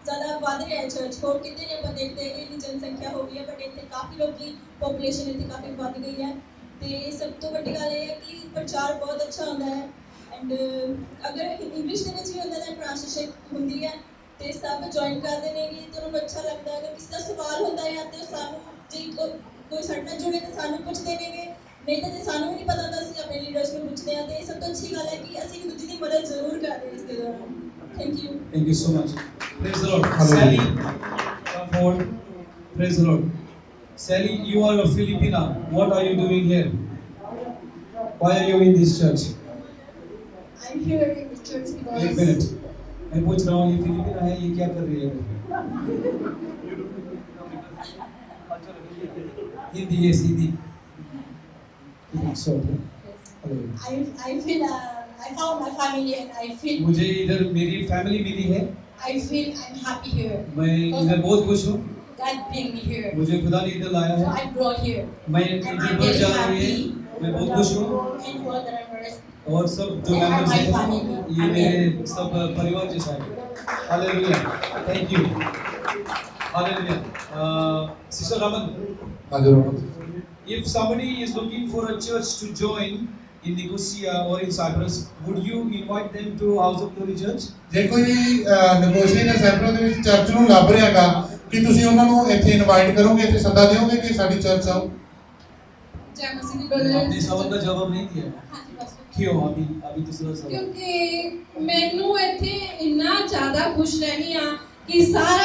ਜ਼ਿਆਦਾ ਵੱਧ ਰਿਹਾ ਹੈ ਚਰਚ। ਹੋਰ ਕਿਤੇ ਨਹੀਂ ਆਪਾਂ ਦੇਖਦੇ ਇੰਨੀ ਜਨਸੰਖਿਆ ਹੋ ਗਈ ਹੈ, ਬਟ ਇੱਥੇ ਕਾਫੀ ਲੋਕੀ ਪੋਪੂਲੇਸ਼ਨ ਇੱਥੇ ਕਾਫੀ ਵੱਧ ਗਈ ਹੈ। ਤੇ ਸਭ ਤੋਂ ਵੱਡੀ ਗੱਲ ਇਹ ਹੈ ਕਿ ਪ੍ਰਚਾਰ ਬਹੁਤ ਅੱਛਾ ਹੁੰਦਾ ਹੈ, ਐਂਡ ਅਗਰ ਇੰਗਲਿਸ਼ ਦੇ ਵਿੱਚ ਵੀ ਹੁੰਦਾ ਤਾਂ ਟ੍ਰਾਂਸਲੇਸ਼ਨ ਹੁੰਦੀ ਹੈ ਤੇ ਸਭ ਜੁਆਇਨ ਕਰਦੇ ਨੇ ਕਿ ਤੁਹਾਨੂੰ ਨੂੰ ਅੱਛਾ ਲੱਗਦਾ ਹੈ। ਅਗਰ ਕਿਸੇ ਦਾ ਸਵਾਲ ਹੁੰਦਾ ਹੈ ਤੇ ਸਾਨੂੰ ਜੇ ਕੋਈ ਸਾਡੇ ਨਾਲ ਜੁੜੇ ਤਾਂ ਸਾਨੂੰ ਪੁੱਛਦੇ ਨੇਗੇ, ਨਹੀਂ ਤਾਂ ਜੇ ਸਾਨੂੰ ਵੀ ਨਹੀਂ ਪਤਾ ਤਾਂ ਅਸੀਂ ਆਪਣੇ ਲੀਡਰਸ ਨੂੰ ਪੁੱਛਦੇ ਹਾਂ। ਤੇ ਸਭ ਤੋਂ ਅੱਛੀ ਗੱਲ ਹੈ ਕਿ ਅਸੀਂ ਇੱਕ ਦੂਜੇ ਦੀ ਮਦਦ ਜ਼ਰੂਰ ਕਰਦੇ ਹਾਂ ਇਸ ਦੇ ਦੌਰਾਨ। Thank you. Thank you so much. Praise the Lord. Sally, come forward. Praise the Lord. Sally, you are a Filipina. What are you doing here? Why are you in this church? I'm here in the church because एक मिनट, मैं पूछ रहा हूँ ये फिलिपिना है, ये क्या कर रही है? Hindi, yes, Hindi. Sorry. I feel I found my family and I feel मुझे इधर मेरी फैमिली मिली है, I feel I'm happy here. मैं इधर बहुत खुश हूँ, God bring me here. मुझे खुदा ने इधर लाया So है, I brought here. मैं And I'm इधर very जा रही happy है मैं बहुत खुश हूँ and all the members. और सब जो They are मेंबर्स my हैं family. ये मेरे सब परिवार जैसा है। Hallelujah, thank you. Hallelujah. Sister Raman, हाँ जी Rohan. if somebody is looking for a church to join in Nicosia or in Cyprus, would you invite them to House of Glory Church? ਜੇ ਕੋਈ ਨਿਗੋਸ਼ੀਆ ਜਾਂ ਸੈਪਰੋ ਦੇ ਵਿੱਚ ਚਰਚ ਨੂੰ ਲੱਭ ਰਿਹਾਗਾ ਕਿ ਤੁਸੀਂ ਉਹਨਾਂ ਨੂੰ ਇੱਥੇ ਇਨਵਾਈਟ ਕਰੋਗੇ, ਇੱਥੇ ਸੱਦਾ ਦਿਓਗੇ ਕਿ ਸਾਡੀ ਚਰਚ ਆਓ? जय मसीह जी आपने सवाल का जवाब नहीं दिया। हाँ जी बस। क्यों? अभी दूसरा सवाल। ਕਿਉਂਕਿ ਮੈਨੂੰ ਇੱਥੇ ਇੰਨਾ ਜ਼ਿਆਦਾ ਖੁਸ਼ ਰਹਿਣੀ ਆ ਕਿ ਸਾਰਾ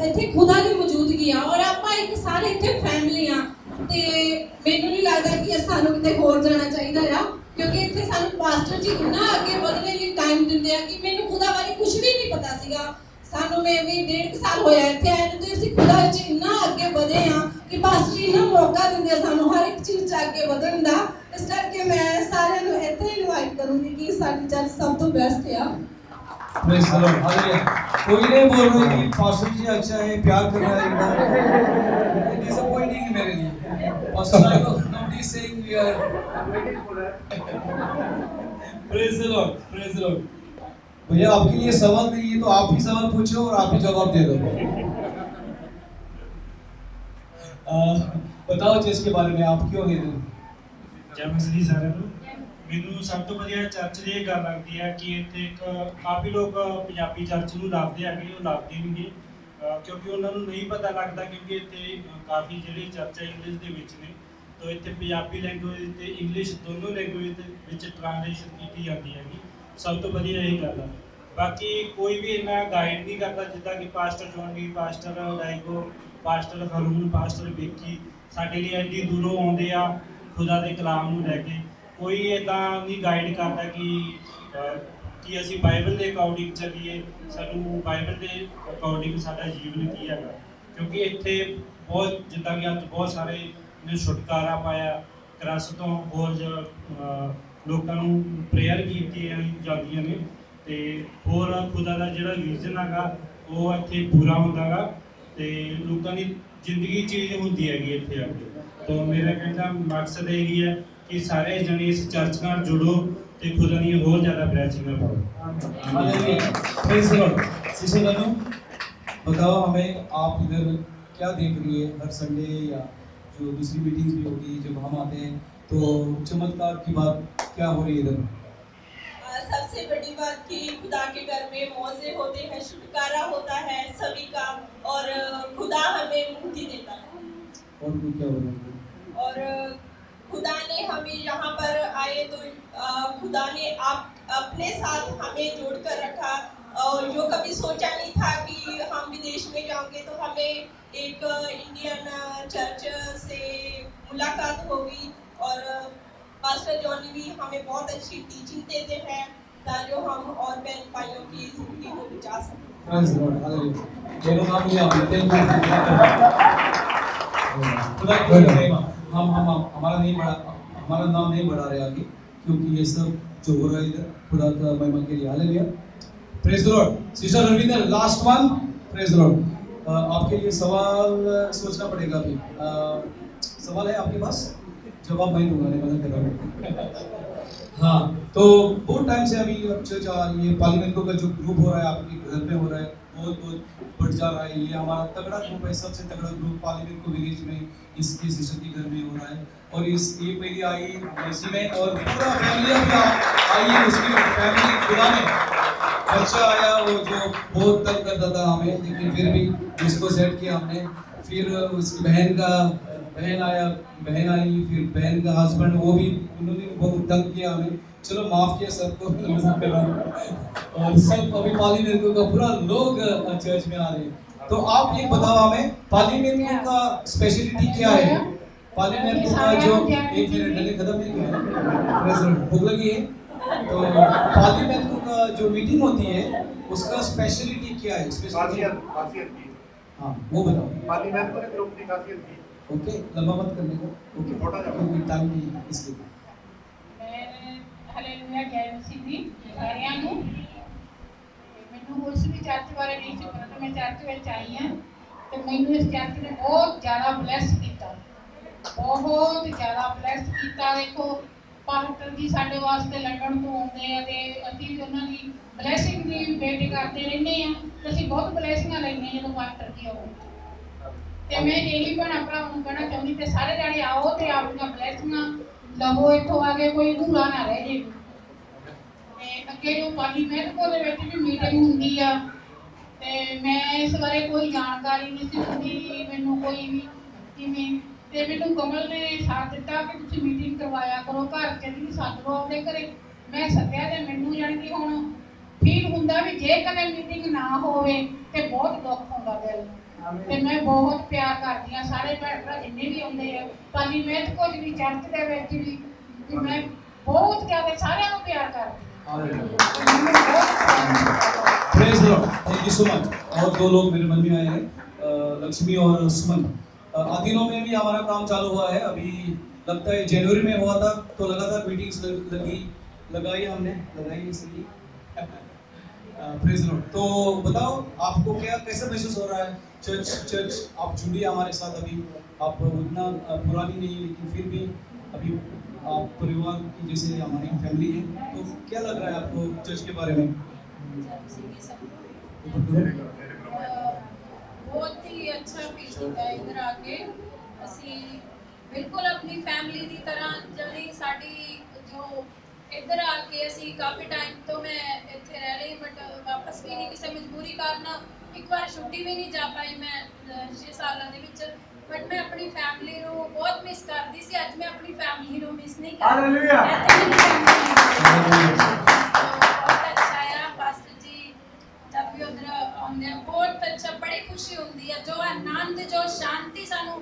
ਇੱਥੇ ਖੁਦਾ ਦੀ ਮੌਜੂਦਗੀ ਆ ਔਰ ਆਪਾਂ ਇੱਕ ਸਾਰੇ ਇੱਥੇ ਫੈਮਿਲੀ ਆ ਤੇ ਮੈਨੂੰ ਨਹੀਂ ਲੱਗਦਾ ਕਿ ਸਾਨੂੰ ਕਿਤੇ ਹੋਰ ਜਾਣਾ ਚਾਹੀਦਾ ਆ ਕਿਉਂਕਿ ਇੱਥੇ ਸਾਨੂੰ ਪਾਸਟਰ ਜੀ ਇੰਨਾ ਅੱਗੇ ਵਧਣੇ ਲਈ ਟਾਈਮ ਦਿੰਦੇ ਆ ਕਿ ਮੈਨੂੰ ਖੁਦਾ ਬਾਰੇ ਕੁਝ ਵੀ ਨਹੀਂ ਪਤਾ ਸੀਗਾ। ਸਾਨੂੰ ਮੈਂ ਵੀ 1.5 ਸਾਲ ਹੋਇਆ ਇੱਥੇ ਆਏ ਨੂੰ ਤੇ ਅਸੀਂ ਖੁਦਾ ਵਿੱਚ ਇੰਨਾ ਅੱਗੇ ਵਧੇ ਆ ਕਿ ਪਾਸਟਰ ਜੀ ਇੰਨਾ ਮੌਕਾ ਦਿੰਦੇ ਆ ਸਾਨੂੰ ਹਰ ਇੱਕ ਚੀਜ਼ 'ਚ ਅੱਗੇ ਵਧਣ ਦਾ। ਇਸ ਕਰਕੇ ਮੈਂ ਸਾਰਿਆਂ ਨੂੰ ਇੱਥੇ ਇਨਵਾਈਟ ਕਰੂੰਗੀ ਕਿ ਸਾਡੀ ਚਰਚ ਸਭ ਤੋਂ ਬੈਸਟ ਆ। Praise the Lord. Hallelujah. कोई नहीं बोल रहा कि पास्टर जी अच्छा है, प्यार कर रहा है एकदम। डिसअपॉइंटिंग है मेरे लिए। पास्टर आई को nobody is saying we are Praise the Lord. Praise the Lord. भैया आपके लिए सवाल नहीं है तो आप भी सवाल पूछो और आप भी जवाब दे दो। बताओ चर्च के बारे में, आप क्यों गए थे? ਜੈ ਮਸੀਹ ਜੀ ਸਾਰਿਆਂ ਨੂੰ। ਮੈਨੂੰ ਸਭ ਤੋਂ ਵਧੀਆ ਚਰਚ ਦੀ ਇਹ ਗੱਲ ਲੱਗਦੀ ਹੈ ਕਿ ਇੱਥੇ ਇੱਕ ਕਾਫੀ ਲੋਕ ਪੰਜਾਬੀ ਚਰਚ ਨੂੰ ਲੱਭਦੇ ਹੈਗੇ, ਉਹ ਲੱਭਦੇ ਨੇਗੇ ਕਿਉਂਕਿ ਉਹਨਾਂ ਨੂੰ ਨਹੀਂ ਪਤਾ ਲੱਗਦਾ ਕਿਉਂਕਿ ਇੱਥੇ ਕਾਫੀ ਜਿਹੜੇ ਚਰਚ ਹੈ ਇੰਗਲਿਸ਼ ਦੇ ਵਿੱਚ ਨੇ, ਤਾਂ ਇੱਥੇ ਪੰਜਾਬੀ ਲੈਂਗੁਏਜ ਤੇ ਇੰਗਲਿਸ਼ ਦੋਨੋਂ ਲੈਂਗੁਏਜ ਦੇ ਵਿੱਚ ਟ੍ਰਾਂਸਲੇਸ਼ਨ ਕੀਤੀ ਜਾਂਦੀ ਹੈਗੀ। ਸਭ ਤੋਂ ਵਧੀਆ ਇਹ ਗੱਲ ਆ। ਬਾਕੀ ਕੋਈ ਵੀ ਇੰਨਾ ਗਾਈਡ ਨਹੀਂ ਕਰਦਾ ਜਿੱਦਾਂ ਕਿ ਪਾਸਟਰ ਜੋਨੀ, pastor ਡਾਈਗੋ, pastor Haroon, pastor Vicky ਸਾਡੇ ਲਈ ਐਡੀ ਦੂਰੋਂ ਆਉਂਦੇ ਆ ਖੁਦਾ ਦੇ ਕਲਾਮ ਨੂੰ ਲੈ ਕੇ। ਕੋਈ ਇੱਦਾਂ ਨਹੀਂ ਗਾਈਡ ਕਰਦਾ ਕਿ ਅਸੀਂ ਬਾਈਬਲ ਦੇ ਅਕੋਰਡਿੰਗ ਚੱਲੀਏ, ਸਾਨੂੰ ਬਾਈਬਲ ਦੇ ਅਕੋਰਡਿੰਗ ਸਾਡਾ ਜੀਵਨ ਕੀ ਹੈਗਾ। ਕਿਉਂਕਿ ਇੱਥੇ ਬਹੁਤ ਜਿੱਦਾਂ ਕਿ ਅੱਜ ਬਹੁਤ ਸਾਰੇ ਨੇ ਛੁਟਕਾਰਾ ਪਾਇਆ ਕਰਸ ਤੋਂ, ਹੋਰ ਲੋਕਾਂ ਨੂੰ ਪ੍ਰੇਅਰ ਕੀਤੀਆਂ ਜਾਂਦੀਆਂ ਨੇ ਅਤੇ ਹੋਰ ਖੁਦਾ ਦਾ ਜਿਹੜਾ ਵਿਜ਼ਨ ਹੈਗਾ ਉਹ ਇੱਥੇ ਪੂਰਾ ਹੁੰਦਾ ਗਾ ਅਤੇ ਲੋਕਾਂ ਦੀ ਜ਼ਿੰਦਗੀ ਚੇਂਜ ਹੁੰਦੀ ਹੈਗੀ ਇੱਥੇ ਆ ਕੇ। तो मेरा कहना मकसद यही है कि सारे जने इस चर्च नाल जुड़ो ते खुदा दी होर ज़्यादा ब्लेसिंगां पाओ। Hallelujah, praise the lord. Sister Anu, बताओ हमें आप इधर क्या देख रही है हर संडे या जो दूसरी मीटिंग्स भी होगी जब हम आते हैं तो चमत्कार की बात क्या हो रही है इधर? सबसे बड़ी बात कि खुदा के घर में मौजे होते हैं, छुटकारा होता है सभी का और खुदा हमें मुक्ति देता है। और भी क्या हो रहा है? और खुदा ने हमें यहाँ पर आए तो खुदा ने अपने साथ हमें जोड़ कर रखा और जो कभी सोचा नहीं था कि हम विदेश में जाएंगे तो हमें एक इंडियन चर्च से मुलाकात होगी और पास्टर जॉनी भी हमें बहुत अच्छी टीचिंग देते हैं ताकि हम और बहन भाइयों की जिंदगी को बचा सकें। Praise the Lord. Hallelujah. दोनों नाम लिया आपने, thank you. खुदा की महिमा। हम हमारा नाम नहीं बढ़ा रहे आगे क्योंकि ये सब जो हो रहा है इधर खुदा का महिमा के लिए। Hallelujah, praise the lord. Sister Ravinder, last one. Praise the Lord. आपके लिए सवाल सोचना पड़ेगा अभी। सवाल है आपके पास? जवाब मैं दूंगा, नहीं मदद कर रहा हूँ। हाँ, तो बहुत टाइम से अभी चर्च ये पार्लियामेंट का जो ग्रुप हो रहा है आपके घर में हो रहा है, बहुत बढ़ जा रहा है। ये हमारा तगड़ा ग्रुप है, सबसे तगड़ा ग्रुप पार्लियामेंट को विलेज में इसके सिस्टर के घर में हो रहा है। और ये पहली आई इसी में और पूरा फैमिली अभी आई है, उसकी फैमिली खुदा में बच्चा आया वो जो बहुत तंग करता था हमें, लेकिन फिर भी उसको सेट किया हमने। फिर उसकी बहन आई, फिर बहन का हस्बैंड, वो भी उन्होंने बहुत तंग किया हमें। चलो माफ किया सबको, नमस्कार कर रहा हूँ। और सब अभी पार्लियामेंट का पूरा लोग चर्च में आ रहे हैं। तो आप ये बताओ हमें पार्लियामेंट का स्पेशलिटी क्या है? पार्लियामेंट का जो एक मिनट पहले खत्म नहीं किया प्रेसिडेंट भूख लगी है, तो पार्लियामेंट का जो मीटिंग होती है उसका स्पेशलिटी क्या है? खासियत की। हाँ वो बताओ। पार्लियामेंट के ग्रुप की खासियत की। ओके, लंबा मत करने को। ओके, छोटा जाओ। क्योंकि टाइम नहीं है इसलिए। हालेलुया, जय मसीह जी सारिਆਂ ਨੂੰ। ਮੈਨੂੰ ਉਸ ਵੀ ਚਰਚ ਬਾਰੇ ਨਹੀਂ ਸੀ ਪਤਾ, ਮੈਂ ਚਰਚ ਵਿੱਚ ਆਈ ਹਾਂ ਤੇ ਮੈਨੂੰ ਇਸ ਚਰਚ ਨੇ ਬਹੁਤ ਜ਼ਿਆਦਾ ਬਲੈਸ ਕੀਤਾ। ਬਹੁਤ ਜ਼ਿਆਦਾ ਬਲੈਸ ਕੀਤਾ। ਦੇਖੋ ਪਾਸਟਰ ਜੀ ਸਾਡੇ ਵਾਸਤੇ ਲੰਡਨ ਤੋਂ ਆਉਂਦੇ ਆ ਤੇ ਅਸੀਂ ਵੀ ਉਹਨਾਂ ਦੀ ਬਲੈਸਿੰਗ ਦੀ ਵੇਟ ਕਰਦੇ ਰਹਿੰਦੇ ਆ ਤੇ ਅਸੀਂ ਬਹੁਤ ਬਲੈਸਿੰਗਾਂ ਲੈਂਦੇ ਜਦੋਂ ਪਾਸਟਰ ਜੀ ਆਉਂਦੇ। ਤੇ ਮੈਂ ਇਹੀ ਭੈਣਾਂ ਭਰਾਵਾਂ ਨੂੰ ਕਹਿਣਾ ਚਾਹੁੰਦੀ ਤੇ ਸਾਰੇ ਜਾਣੇ ਆਓ ਤੇ ਆਪਣੀਆਂ ਬਲੈਸਿੰਗਾਂ ਲਵੋ। ਇੱਥੋਂ ਆ ਕੇ ਕੋਈ ਅਧੂਰਾ ਨਾ ਰਹਿ ਜੇ। ਤੇ ਅੱਗੇ ਜੋ ਪਾਰਲੀਮੈਂਟ ਦੇ ਵਿੱਚ ਵੀ ਮੀਟਿੰਗ ਹੁੰਦੀ ਆ ਤੇ ਮੈਂ ਇਸ ਬਾਰੇ ਕੋਈ ਜਾਣਕਾਰੀ ਨਹੀਂ ਸੀ ਹੁੰਦੀ ਮੈਨੂੰ ਕੋਈ ਵੀ ਕਿਵੇਂ। ਤੇ ਮੈਨੂੰ ਕਮਲ ਨੇ ਸਾਥ ਦਿੱਤਾ ਕਿ ਤੁਸੀਂ ਮੀਟਿੰਗ ਕਰਵਾਇਆ ਕਰੋ ਘਰ ਕਹਿੰਦੀ ਸੱਦ ਲਓ ਆਪਣੇ ਘਰੇ। ਮੈਂ ਸੱਦਿਆ ਤੇ ਮੈਨੂੰ ਜਾਣੀ ਕਿ ਹੁਣ ਫੀਲ ਹੁੰਦਾ ਵੀ ਜੇ ਕਦੇ ਮੀਟਿੰਗ ਨਾ ਹੋਵੇ ਤੇ ਬਹੁਤ ਦੁੱਖ ਹੁੰਦਾ ਦਿਲ ਨੂੰ। ਤੇ ਮੈਂ ਬਹੁਤ ਪਿਆਰ ਕਰਦੀ ਹਾਂ ਸਾਰੇ ਭੈਣ ਭਰਾ ਜਿੰਨੇ ਵੀ ਆਉਂਦੇ ਆ ਪਾਰਲੀਮੈਂਟ ਕੁਝ ਵੀ ਚਰਚ ਦੇ ਵਿੱਚ ਵੀ ਮੈਂ ਬਹੁਤ ਜ਼ਿਆਦਾ ਸਾਰਿਆਂ ਨੂੰ ਪਿਆਰ ਕਰਦੀ Praise the Lord. Thank you so much. और दो लोग मेरे मन में आए हैं, लक्ष्मी और सुमन। आदिनों में भी हमारा काम चालू हुआ है। अभी लगता है जनवरी में हुआ था तो लगातार मीटिंग्स लगाई हमने इसलिए। Praise Lord. तो बताओ आपको क्या कैसे महसूस हो रहा है? चर्च आप जुड़ी हमारे साथ। अभी आप उतना पुरानी नहीं लेकिन फिर भी अभी आप परिवार की जैसे हमारी फैमिली है तो क्या लग रहा है आपको चर्च के बारे में? बहुत ही अच्छा फील किया इधर आके। ਅਸੀਂ ਬਿਲਕੁਲ ਆਪਣੀ ਫੈਮਿਲੀ ਦੀ ਤਰ੍ਹਾਂ ਜਲਦੀ ਸਾਡੀ ਜੋ ਇੱਧਰ ਆ ਕੇ ਅਸੀਂ ਕਾਫੀ ਟਾਈਮ ਤੋਂ ਮੈਂ ਇੱਥੇ ਰਹਿ ਰਹੀ ਬਟ ਵਾਪਸ ਵੀ ਨਹੀਂ ਕਿਸੇ ਮਜਬੂਰੀ ਕਾਰਨ ਇੱਕ ਵਾਰ ਛੁੱਟੀ ਵੀ ਨਹੀਂ ਜਾ ਪਾਈ ਮੈਂ 6 ਸਾਲਾਂ ਦੇ ਵਿੱਚ। ਬਟ ਮੈਂ ਆਪਣੀ ਫੈਮਿਲੀ ਨੂੰ ਬਹੁਤ ਮਿਸ ਕਰਦੀ ਸੀ। ਅੱਜ ਮੈਂ ਆਪਣੀ ਫੈਮਿਲੀ ਨੂੰ ਮਿਸ ਨਹੀਂ ਕਰਦੀ। ਹਾਲੇਲੂਇਆ। ਬਹੁਤ ਅੱਛਾ ਆ ਪਾਸਟਰ ਜੀ ਜਦ ਵੀ ਉਧਰ ਆਉਂਦੇ ਆ ਬਹੁਤ ਅੱਛਾ ਬੜੀ ਖੁਸ਼ੀ ਹੁੰਦੀ ਹੈ। ਜੋ ਆਨੰਦ ਜੋ ਸ਼ਾਂਤੀ ਸਾਨੂੰ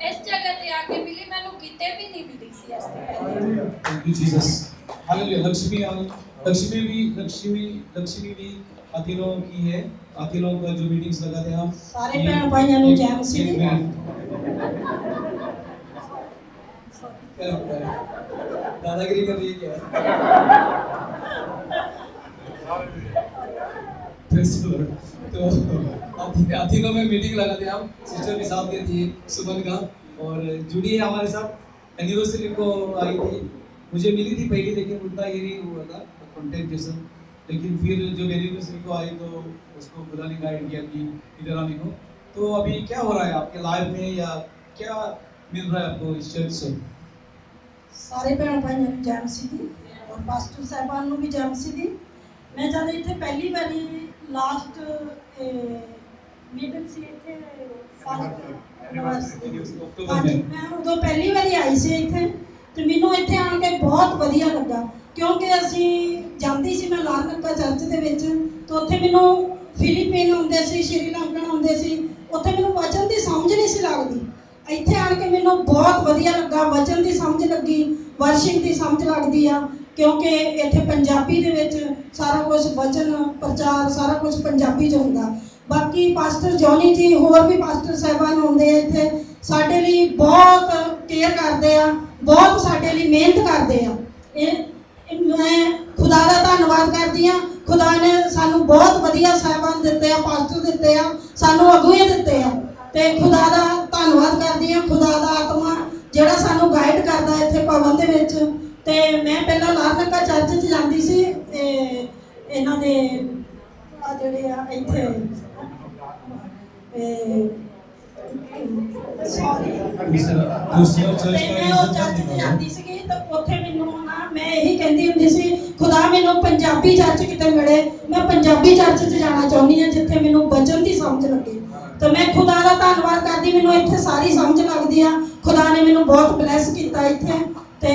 ਇਸ ਜਗ੍ਹਾ ਤੇ ਆ ਕੇ ਮਿਲੀ ਮੈਨੂੰ ਕਿਤੇ ਵੀ ਨਹੀਂ ਮਿਲੀ ਸੀ ਇਸ ਤਰ੍ਹਾਂ। Thank you Jesus. Hallelujah. Lakshmi भी अतीनों की है। अतीनों का जो मीटिंग्स लगाते हैं हम सारे भैन भाइयों ਨੂੰ ਜੈ ਮਸੀਹ ਦੀ। दादागिरी कर रही है क्या? तो अतीनों में मीटिंग लगाते हैं हम। सिस्टर भी साथ देती है सुमन का और जुड़ी है हमारे साथ। एनिवर्सरी को आई थी, मुझे मिली थी पहले लेकिन उतना ये नहीं हुआ था कॉन्टेक्ट जैसा। लेकिन फिर जब एनिवर्सरी को आई तो उसको खुदा ने गाइड किया कि इधर आने को। तो अभी क्या हो रहा है आपके लाइफ में या क्या मिल रहा है आपको इस चर्च से? ਸਾਰੇ ਭੈਣ ਭਾਈਆਂ ਨੂੰ ਜੈ ਮਸੀਹ ਦੀ ਔਰ ਪਾਸਟਰ ਸਾਹਿਬਾਨ ਨੂੰ ਵੀ ਜੈ ਮਸੀਹ ਦੀ। ਮੈਂ ਜਦ ਇੱਥੇ ਪਹਿਲੀ ਵਾਰੀ ਲਾਸਟ ਮੀਟਿੰਗ ਸੀ ਇੱਥੇ ਮੈਂ ਉਦੋਂ ਪਹਿਲੀ ਵਾਰੀ ਆਈ ਸੀ ਇੱਥੇ ਤੇ ਮੈਨੂੰ ਇੱਥੇ ਆਣ ਕੇ ਬਹੁਤ ਵਧੀਆ ਲੱਗਾ ਕਿਉਂਕਿ ਅਸੀਂ ਜਾਂਦੀ ਸੀ ਮੈਂ ਲਾਰਨਕਾ ਚਰਚ ਦੇ ਵਿੱਚ ਤੇ ਉੱਥੇ ਮੈਨੂੰ ਫਿਲੀਪੀਨ ਆਉਂਦੇ ਸੀ ਸ਼੍ਰੀਲੰਕਨ ਆਉਂਦੇ ਸੀ ਉੱਥੇ ਮੈਨੂੰ ਵਚਨ ਦੀ ਸਮਝ ਨਹੀਂ ਸੀ ਲੱਗਦੀ। ਇੱਥੇ ਆਣ ਕੇ ਮੈਨੂੰ ਬਹੁਤ ਵਧੀਆ ਲੱਗਾ ਵਚਨ ਦੀ ਸਮਝ ਲੱਗੀ ਵਰਸ਼ਿਪ ਦੀ ਸਮਝ ਲੱਗਦੀ ਆ ਕਿਉਂਕਿ ਇੱਥੇ ਪੰਜਾਬੀ ਦੇ ਵਿੱਚ ਸਾਰਾ ਕੁਝ ਵਚਨ ਪ੍ਰਚਾਰ ਸਾਰਾ ਕੁਝ ਪੰਜਾਬੀ 'ਚ ਹੁੰਦਾ। ਬਾਕੀ ਪਾਸਟਰ ਜੋਨੀ ਜੀ ਹੋਰ ਵੀ ਪਾਸਟਰ ਸਾਹਿਬਾਨ ਆਉਂਦੇ ਆ ਇੱਥੇ ਸਾਡੇ ਲਈ ਬਹੁਤ ਕੇਅਰ ਕਰਦੇ ਆ ਬਹੁਤ ਸਾਡੇ ਲਈ ਮਿਹਨਤ ਕਰਦੇ ਆ। ਮੈਂ ਖੁਦਾ ਦਾ ਧੰਨਵਾਦ ਕਰਦੀ ਆ ਖੁਦਾ ਨੇ ਸਾਨੂੰ ਬਹੁਤ ਵਧੀਆ ਸਾਹਿਬਾਨ ਦਿੱਤੇ ਆ ਪਾਸਟਰ ਦਿੱਤੇ ਆ ਸਾਨੂੰ ਅਗੂਏ ਦਿੱਤੇ ਆ ਤੇ ਖੁਦਾ ਦਾ ਧੰਨਵਾਦ ਕਰਦੀ ਆ ਖੁਦਾ ਦਾ ਆਤਮਾ ਜਿਹੜਾ ਸਾਨੂੰ ਗਾਈਡ ਕਰਦਾ ਇੱਥੇ ਭਵਨ ਦੇ ਵਿੱਚ। ਤੇ ਮੈਂ ਪਹਿਲਾਂ ਲਾਰਨਕਾ ਚਰਚ 'ਚ ਜਾਂਦੀ ਸੀ ਇਹਨਾਂ ਦੇ ਆ ਜਿਹੜੇ ਆ ਇੱਥੇ ਮੈਂ ਉਹ ਚਰਚ 'ਚ ਜਾਂਦੀ ਸੀਗੀ ਤਾਂ ਉੱਥੇ ਮੈਨੂੰ ਨਾ ਮੈਂ ਇਹੀ ਕਹਿੰਦੀ ਹੁੰਦੀ ਸੀ ਖੁਦਾ ਮੈਨੂੰ ਪੰਜਾਬੀ ਚਰਚ ਕਿਤੇ ਮਿਲੇ ਮੈਂ ਪੰਜਾਬੀ ਚਰਚ 'ਚ ਜਾਣਾ ਚਾਹੁੰਦੀ ਹਾਂ ਜਿੱਥੇ ਮੈਨੂੰ ਵਚਨ ਦੀ ਸਮਝ ਲੱਗੇ। ਤਾਂ ਮੈਂ ਖੁਦਾ ਦਾ ਧੰਨਵਾਦ ਕਰਦੀ ਮੈਨੂੰ ਇੱਥੇ ਸਾਰੀ ਸਮਝ ਲੱਗਦੀ ਆ ਖੁਦਾ ਨੇ ਮੈਨੂੰ ਬਹੁਤ ਬਲੈਸ ਕੀਤਾ ਇੱਥੇ ਤੇ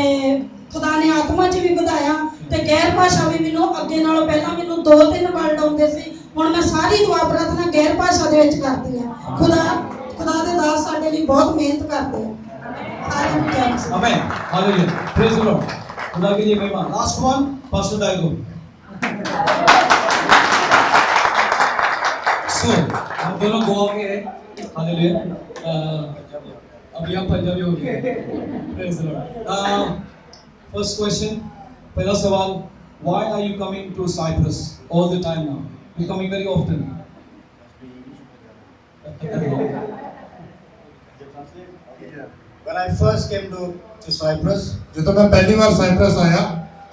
ਖੁਦਾ ਨੇ ਆਤਮਾ 'ਚ ਵੀ ਵਧਾਇਆ ਤੇ ਗੈਰ ਭਾਸ਼ਾ ਵੀ ਮੈਨੂੰ ਅੱਗੇ ਨਾਲੋਂ ਪਹਿਲਾਂ ਮੈਨੂੰ 2-3 ਵਰਡ ਆਉਂਦੇ ਸੀ ਹੁਣ ਮੈਂ ਸਾਰੀ ਦੁਆ ਪ੍ਰਾਰਥਨਾ ਗੈਰ ਭਾਸ਼ਾ ਦੇ ਵਿੱਚ ਕਰਦੀ ਆ। ਖੁਦਾ ਦੇ ਦਾਸ ਸਾਡੇ ਲਈ ਬਹੁਤ ਮਿਹਨਤ ਕਰਦੇ ਆ ਸਾਰਿਆਂ ਨੂੰ ਜੈ ਮਸੀਹ। Amen. Hallelujah. Praise the lord. खुदा के लिए महिमा। Last one pastor Diego. So हम दोनों गोवा के हैं। हालेलुया। अभी हम पंजाबी हो गए। Praise the Lord. First question पहला सवाल why are you coming to Cyprus all the time now? You coming very often? When I first came to Cyprus, ਜਦੋਂ ਮੈਂ ਪਹਿਲੀ ਵਾਰ ਸਾਈਪਰਸ ਆਇਆ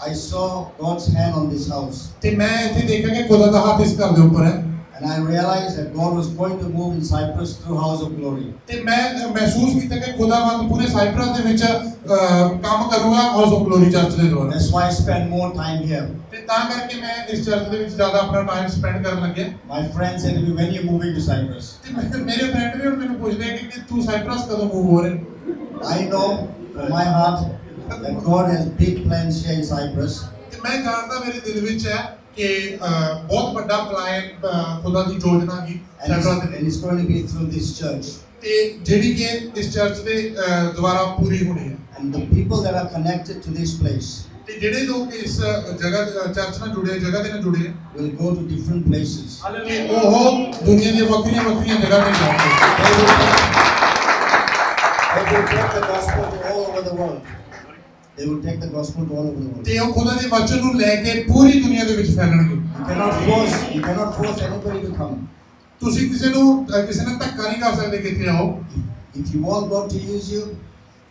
I saw God's hand on this house. ਤੇ ਮੈਂ ਇੱਥੇ ਦੇਖਿਆ ਕਿ ਖੁਦਾ ਦਾ ਹੱਥ ਇਸ ਘਰ ਦੇ ਉੱਪਰ ਹੈ And I realized that God was going to move in Cyprus through House of Glory. ਤੇ ਮੈਂ ਮਹਿਸੂਸ ਕੀਤਾ ਕਿ ਖੁਦਾਵੰਦ ਪੂਰੇ ਸਾਈਪਰਸ ਦੇ ਵਿੱਚ ਕੰਮ ਕਰੂਗਾ ਹਾਊਸ ਆਫ ਗਲੋਰੀ ਚਰਚ ਦੇ ਦੁਆਰਾ That's why I spend more time here. ਤੇ ਤਾਂ ਕਰਕੇ ਮੈਂ ਇਸ ਚਰਚ ਦੇ ਵਿੱਚ ਜ਼ਿਆਦਾ ਆਪਣਾ ਟਾਈਮ ਸਪੈਂਡ ਕਰਨ ਲੱਗਿਆ My friends said to me, when are you moving to Cyprus? ਤੇ ਮੇਰੇ ਫਰੈਂਡ ਵੀ ਹੁਣ ਮੈਨੂੰ ਪੁੱਛਦੇ ਆ ਕਿ ਤੂੰ ਸਾਈਪਰਸ ਕਦੋਂ ਮੂਵ ਹੋ ਰਿਹਾ I know from my heart that God has big plans here in Cyprus. ਤੇ ਮੈਂ ਜਾਣਦਾ ਮੇਰੇ ਦਿਲ ਵਿੱਚ ਹੈ ਕਿ ਬਹੁਤ ਵੱਡਾ ਪਲਾਨ ਖੁਦਾ ਦੀ ਯੋਜਨਾ ਕੀ And it's going to be through this church. ਤੇ ਜਿਹੜੀ ਕਿ ਇਸ ਚਰਚ ਦੇ ਦੁਆਰਾ ਪੂਰੀ ਹੋਣੀ ਹੈ And the people that are connected to this place ਤੇ ਜਿਹੜੇ ਲੋਕ ਇਸ ਜਗ੍ਹਾ ਚਰਚ ਨਾਲ ਜੁੜੇ ਜਗ੍ਹਾ ਦੇ ਨਾਲ ਜੁੜੇ will go to different places. ਕਿ ਉਹ ਦੁਨੀਆ ਦੀਆਂ ਵੱਖਰੀਆਂ ਵੱਖਰੀਆਂ ਜਗ੍ਹਾ ਤੇ ਜਾਣਗੇ They will take the gospel to all over the world. They will take the gospel to all over the world. ਤੇ ਉਹ ਖੁਦਾ ਦੇ ਵਚਨ ਨੂੰ ਲੈ ਕੇ ਪੂਰੀ ਦੁਨੀਆ ਦੇ ਵਿੱਚ ਫੈਲਣਗੇ You cannot force anybody to come. ਤੁਸੀਂ ਕਿਸੇ ਨਾਲ ਧੱਕਾ ਨਹੀਂ ਕਰ ਸਕਦੇ ਕਿ ਇੱਥੇ ਆਓ If you want God to use you,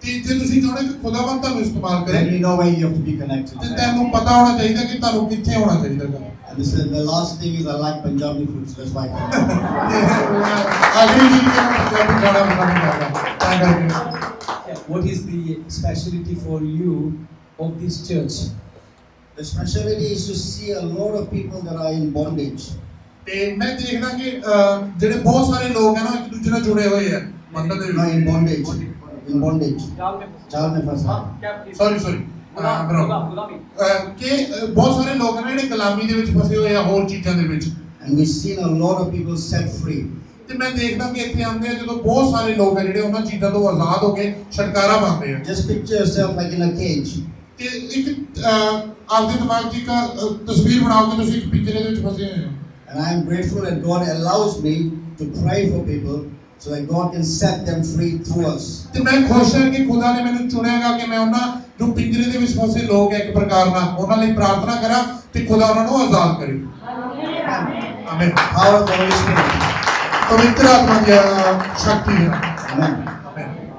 ਤੇ ਜੇ ਤੁਸੀਂ ਚਾਹੁੰਦੇ ਕਿ ਖੁਦਾਵੰਦ ਤੁਹਾਨੂੰ ਇਸਤੇਮਾਲ ਕਰੇ then you know where you have to be connected. ਤੇ ਤੁਹਾਨੂੰ ਪਤਾ ਹੋਣਾ ਚਾਹੀਦਾ ਕਿ ਤੁਹਾਨੂੰ ਕਿੱਥੇ ਹੋਣਾ ਚਾਹੀਦਾ ਹੈ And this is the last thing is I like Punjabi foods. That's why I come. ਅਗਲੀ ਚੀਜ਼ ਕਿ ਮੈਂ ਪੰਜਾਬੀ ਖਾਣਾ ਪਸੰਦ ਕਰਦਾ ਤਾਂ ਕਰਕੇ What is the specialty for you of this church? The specialty is to see a lot of people that are in bondage. ਤੇ ਮੈਂ ਦੇਖਦਾ ਕਿ ਜਿਹੜੇ ਬਹੁਤ ਸਾਰੇ ਲੋਕ ਹਨ ਇੱਕ ਦੂਜੇ ਨਾਲ ਜੁੜੇ ਹੋਏ ਆ ਮੰਦਰ ਦੇ No, in bondage. In bondage. Child mein fasa. Sorry ਕਿ ਬਹੁਤ ਸਾਰੇ ਲੋਕ ਨੇ ਜਿਹੜੇ ਗੁਲਾਮੀ ਦੇ ਵਿੱਚ ਫਸੇ ਹੋਏ ਆ ਹੋਰ ਚੀਜ਼ਾਂ ਦੇ ਵਿੱਚ And we've seen a lot of people set free. ਤੇ ਮੈਂ ਦੇਖਦਾ ਕਿ ਇੱਥੇ ਆਉਂਦੇ ਆ ਜਦੋਂ ਬਹੁਤ ਸਾਰੇ ਲੋਕ ਆ ਜਿਹੜੇ ਉਹਨਾਂ ਚੀਜ਼ਾਂ ਤੋਂ ਆਜ਼ਾਦ ਹੋ ਕੇ ਛੁਟਕਾਰਾ ਪਾਉਂਦੇ ਆ Just picture yourself like in a cage. ਤੇ ਇੱਕ ਆਪਦੇ ਦਿਮਾਗ 'ਚ ਇੱਕ ਤਸਵੀਰ ਬਣਾਓ ਕਿ ਤੁਸੀਂ ਇੱਕ ਪਿੰਜਰੇ ਦੇ ਵਿੱਚ ਫਸੇ ਹੋਏ ਹੋ And I am grateful that God allows me to pray for people so that God can set them free through us. ਤੇ ਮੈਂ ਖੁਸ਼ ਹਾਂ ਕਿ ਖੁਦਾ ਨੇ ਮੈਨੂੰ ਚੁਣਿਆਗਾ ਕਿ ਮੈਂ ਉਹਨਾਂ ਜੋ ਪਿੰਜਰੇ ਦੇ ਵਿੱਚ ਫਸੇ ਲੋਕ ਹੈ ਇੱਕ ਪ੍ਰਕਾਰ ਨਾਲ ਉਹਨਾਂ ਲਈ ਪ੍ਰਾਰਥਨਾ ਕਰਾਂ ਤੇ ਖੁਦਾ ਉਹਨਾਂ ਨੂੰ ਆਜ਼ਾਦ ਕਰੇ ਆਮੀਨ Power of the Holy Spirit. ਪਵਿੱਤਰ ਆਤਮਾ ਦੀ ਸ਼ਕਤੀ ਹੈ Amen. ਆਮੀਨ